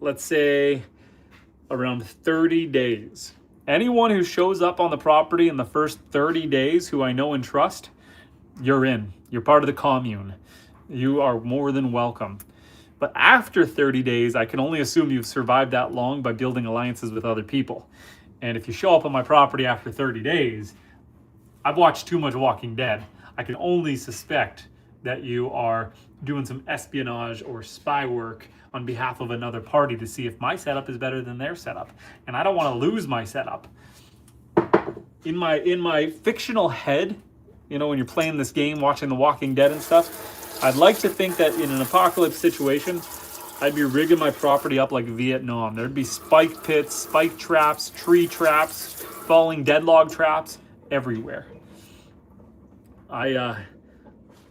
let's say, around 30 days. Anyone who shows up on the property in the first 30 days who I know and trust, you're in. You're part of the commune. You are more than welcome. But after 30 days, I can only assume you've survived that long by building alliances with other people. And if you show up on my property after 30 days, I've watched too much Walking Dead. I can only suspect that you are doing some espionage or spy work on behalf of another party to see if my setup is better than their setup. And I don't want to lose my setup. In my fictional head, you know, when you're playing this game, watching The Walking Dead and stuff, I'd like to think that in an apocalypse situation, I'd be rigging my property up like Vietnam. There'd be spike pits, spike traps, tree traps, falling dead log traps everywhere. I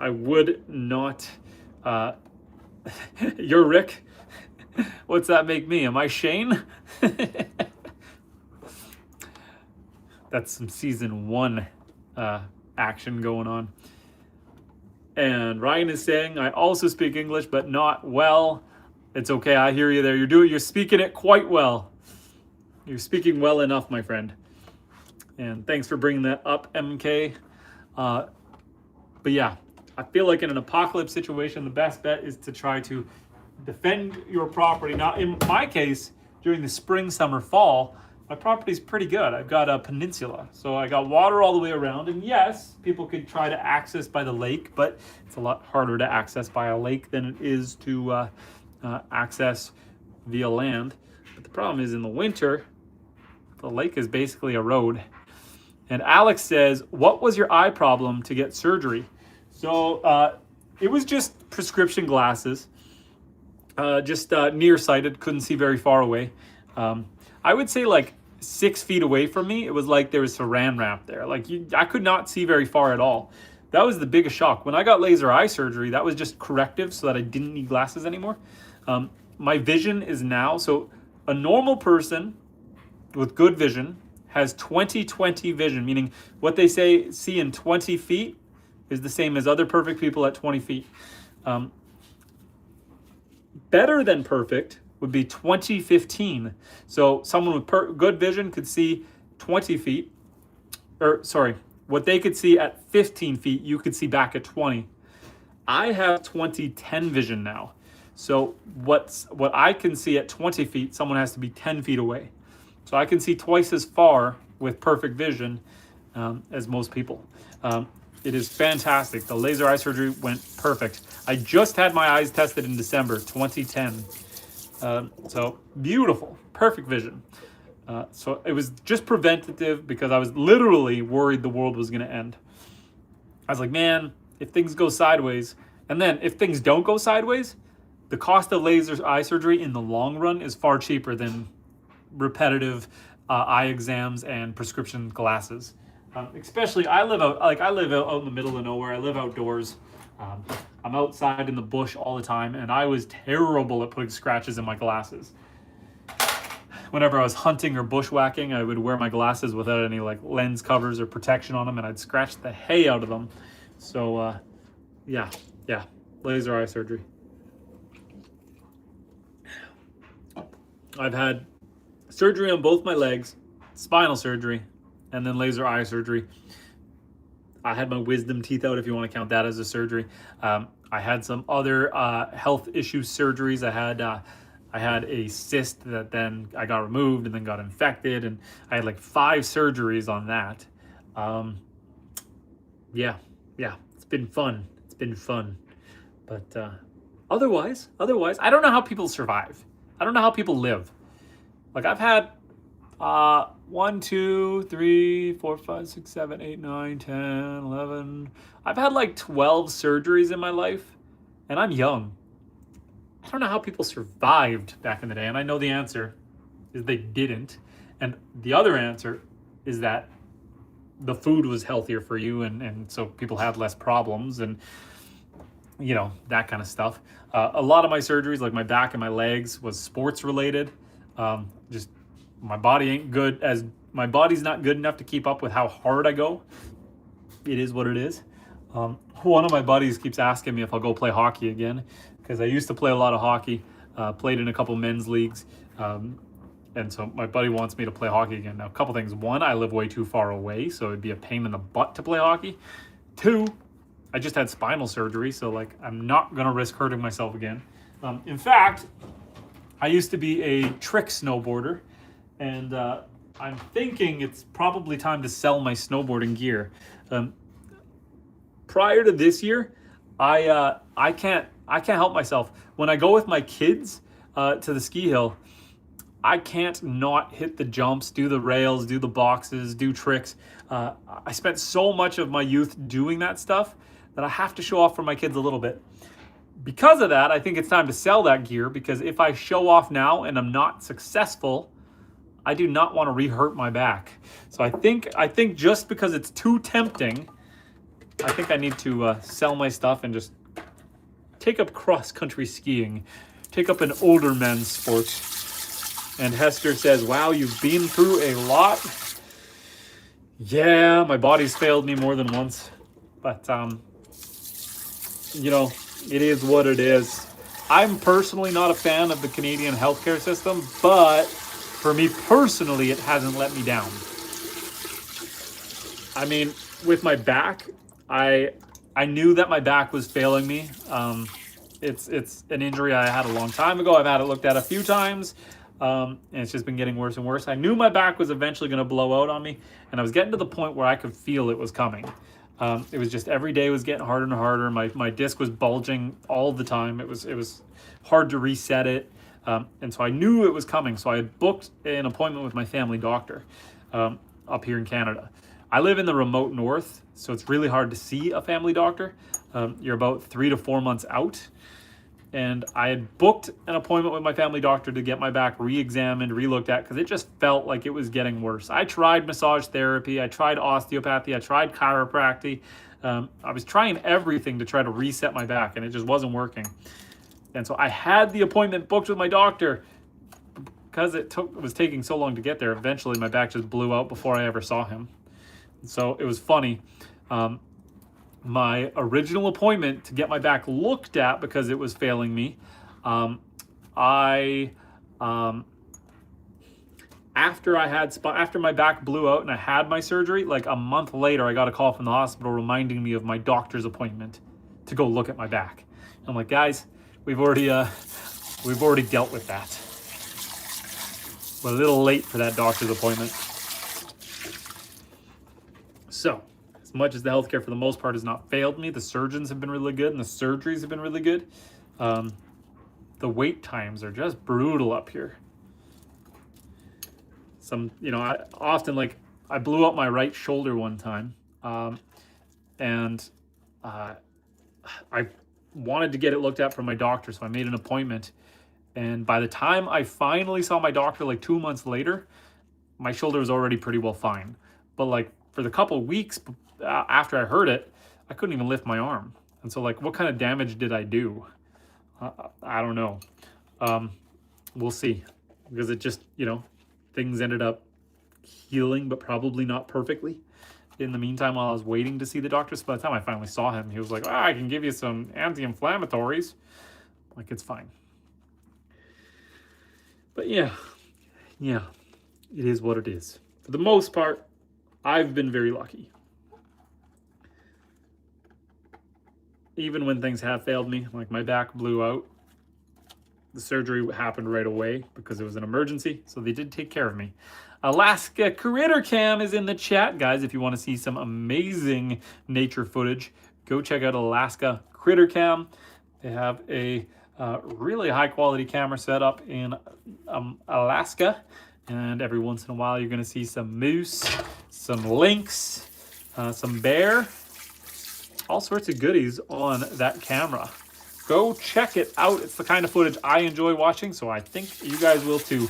would not... You're Rick? What's that make me? Am I Shane? That's some season 1 action going on. And Ryan is saying, I also speak English, but not well. It's okay. I hear you there. You're speaking it quite well. You're speaking well enough, my friend. And thanks for bringing that up, MK. But yeah, I feel like in an apocalypse situation, the best bet is to try to defend your property. Now, in my case, during the spring, summer, fall, my property's pretty good. I've got a peninsula, so I got water all the way around. And yes, people could try to access by the lake, but it's a lot harder to access by a lake than it is to access via land. But the problem is in the winter, the lake is basically a road. And Alex says, what was your eye problem to get surgery? So it was just prescription glasses, just nearsighted, couldn't see very far away. I would say like 6 feet away from me, it was like there was saran wrap there. Like I could not see very far at all. That was the biggest shock. When I got laser eye surgery, that was just corrective so that I didn't need glasses anymore. My vision is now, so a normal person with good vision has 20/20 vision, meaning what they see in 20 feet is the same as other perfect people at 20 feet. Better than perfect would be 20/15. So someone with good vision could see 20 feet, or sorry, what they could see at 15 feet, you could see back at 20. I have 20/10 vision now. So what I can see at 20 feet, someone has to be 10 feet away. So I can see twice as far with perfect vision as most people. It is fantastic. The laser eye surgery went perfect. I just had my eyes tested in December 2010. So beautiful, perfect vision. So it was just preventative because I was literally worried the world was going to end. I was like, man, if things go sideways, and then if things don't go sideways, the cost of laser eye surgery in the long run is far cheaper than repetitive eye exams and prescription glasses. Especially, I live out in the middle of nowhere. I live outdoors. I'm outside in the bush all the time, and I was terrible at putting scratches in my glasses. Whenever I was hunting or bushwhacking, I would wear my glasses without any like lens covers or protection on them, and I'd scratch the hay out of them. So, yeah, laser eye surgery. I've had surgery on both my legs, spinal surgery, and then laser eye surgery. I had my wisdom teeth out, if you want to count that as a surgery. I had some other health issue surgeries. I had a cyst that then I got removed and then got infected, and I had like 5 surgeries on that. Yeah, it's been fun. But otherwise, I don't know how people survive. I don't know how people live. Like I've had 1, 2, 3, 4, 5, 6, 7, 8, 9, 10, 11. I've had like 12 surgeries in my life, and I'm young. I don't know how people survived back in the day, and I know the answer is they didn't. And the other answer is that the food was healthier for you, and so people had less problems, and you know, that kind of stuff. A lot of my surgeries, like my back and my legs, was sports related. Just my body's not good enough to keep up with how hard I go. It is what it is. One of my buddies keeps asking me if I'll go play hockey again, because I used to play a lot of hockey, played in a couple men's leagues. And so my buddy wants me to play hockey again. Now, a couple things. 1, I live way too far away, so it'd be a pain in the butt to play hockey. 2, I just had spinal surgery, so like I'm not gonna risk hurting myself again. In fact, I used to be a trick snowboarder, and I'm thinking it's probably time to sell my snowboarding gear. Prior to this year, I can't help myself. When I go with my kids to the ski hill, I can't not hit the jumps, do the rails, do the boxes, do tricks. I spent so much of my youth doing that stuff that I have to show off for my kids a little bit. Because of that, I think it's time to sell that gear, because if I show off now and I'm not successful, I do not want to re-hurt my back. So I think just because it's too tempting, I think I need to sell my stuff and just take up cross-country skiing, take up an older man's sport. And Hester says, wow, you've been through a lot. Yeah, my body's failed me more than once, but you know, it is what it is. I'm personally not a fan of the Canadian healthcare system, but for me personally, it hasn't let me down. I mean, with my back, I I knew that my back was failing me. It's an injury I had a long time ago. I've had it looked at a few times, and it's just been getting worse and worse. I knew my back was eventually going to blow out on me, and I was getting to the point where I could feel it was coming. It was just every day was getting harder and harder. My disc was bulging all the time. It was hard to reset it, and so I knew it was coming. So I had booked an appointment with my family doctor up here in Canada. I live in the remote north, so it's really hard to see a family doctor. You're about 3 to 4 months out. And I had booked an appointment with my family doctor to get my back re-examined, re-looked at, because it just felt like it was getting worse. I tried massage therapy, I tried osteopathy, I tried chiropractic. I was trying everything to try to reset my back, and it just wasn't working. And so I had the appointment booked with my doctor. Because it was taking so long to get there, eventually my back just blew out before I ever saw him. So it was funny. My original appointment to get my back looked at because it was failing me, after my back blew out and I had my surgery, like a month later, I got a call from the hospital reminding me of my doctor's appointment to go look at my back. I'm like, guys, we've already dealt with that. We're a little late for that doctor's appointment. So, as much as the healthcare for the most part has not failed me, the surgeons have been really good and the surgeries have been really good. The wait times are just brutal up here. I blew out my right shoulder one time, and I wanted to get it looked at from my doctor, so I made an appointment. And by the time I finally saw my doctor, like 2 months later, my shoulder was already pretty well fine. But like for the couple weeks after I heard it, I couldn't even lift my arm. And so like, what kind of damage did I do? I don't know. We'll see, because it just, things ended up healing, but probably not perfectly. In the meantime, while I was waiting to see the doctor, so by the time I finally saw him, he was like, I can give you some anti-inflammatories. Like, it's fine. But yeah, it is what it is. For the most part, I've been very lucky. Even when things have failed me, like my back blew out, the surgery happened right away because it was an emergency, so they did take care of me. Alaska Critter Cam is in the chat, guys. If you want to see some amazing nature footage, go check out Alaska Critter Cam. They have a really high quality camera set up in Alaska, and every once in a while you're going to see some moose, some lynx, some bear, all sorts of goodies on that camera. Go check it out. It's the kind of footage I enjoy watching, so I think you guys will too.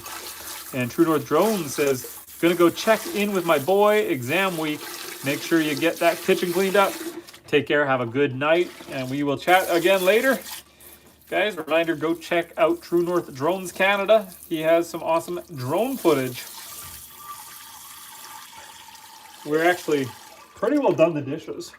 And True North Drone says, gonna go check in with my boy, exam week. Make sure you get that kitchen cleaned up. Take care, have a good night, and we will chat again later. Guys, reminder, go check out True North Drones Canada. He has some awesome drone footage. We're actually pretty well done the dishes.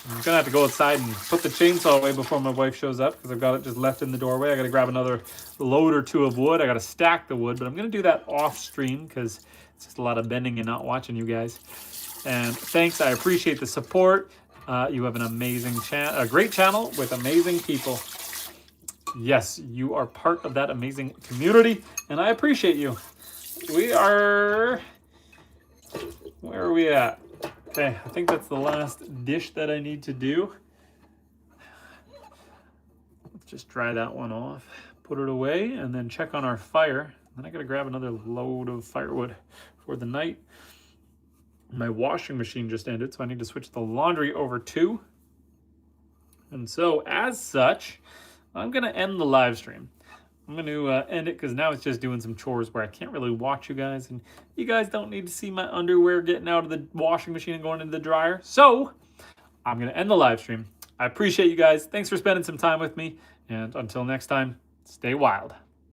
I'm gonna have to go outside and put the chainsaw away before my wife shows up, because I've got it just left in the doorway. I gotta grab another load or two of wood. I gotta stack the wood, but I'm gonna do that off stream because it's just a lot of bending and not watching you guys. And thanks, I appreciate the support. You have an amazing a great channel with amazing people. Yes, you are part of that amazing community, and I appreciate you. Where are we at? Okay, I think that's the last dish that I need to do. Let's just dry that one off, put it away, and then check on our fire. Then I gotta grab another load of firewood for the night. My washing machine just ended, so I need to switch the laundry over too. And so, as such, I'm gonna end the live stream. I'm going to end it because now it's just doing some chores where I can't really watch you guys, and you guys don't need to see my underwear getting out of the washing machine and going into the dryer. So I'm going to end the live stream. I appreciate you guys. Thanks for spending some time with me, and until next time, stay wild.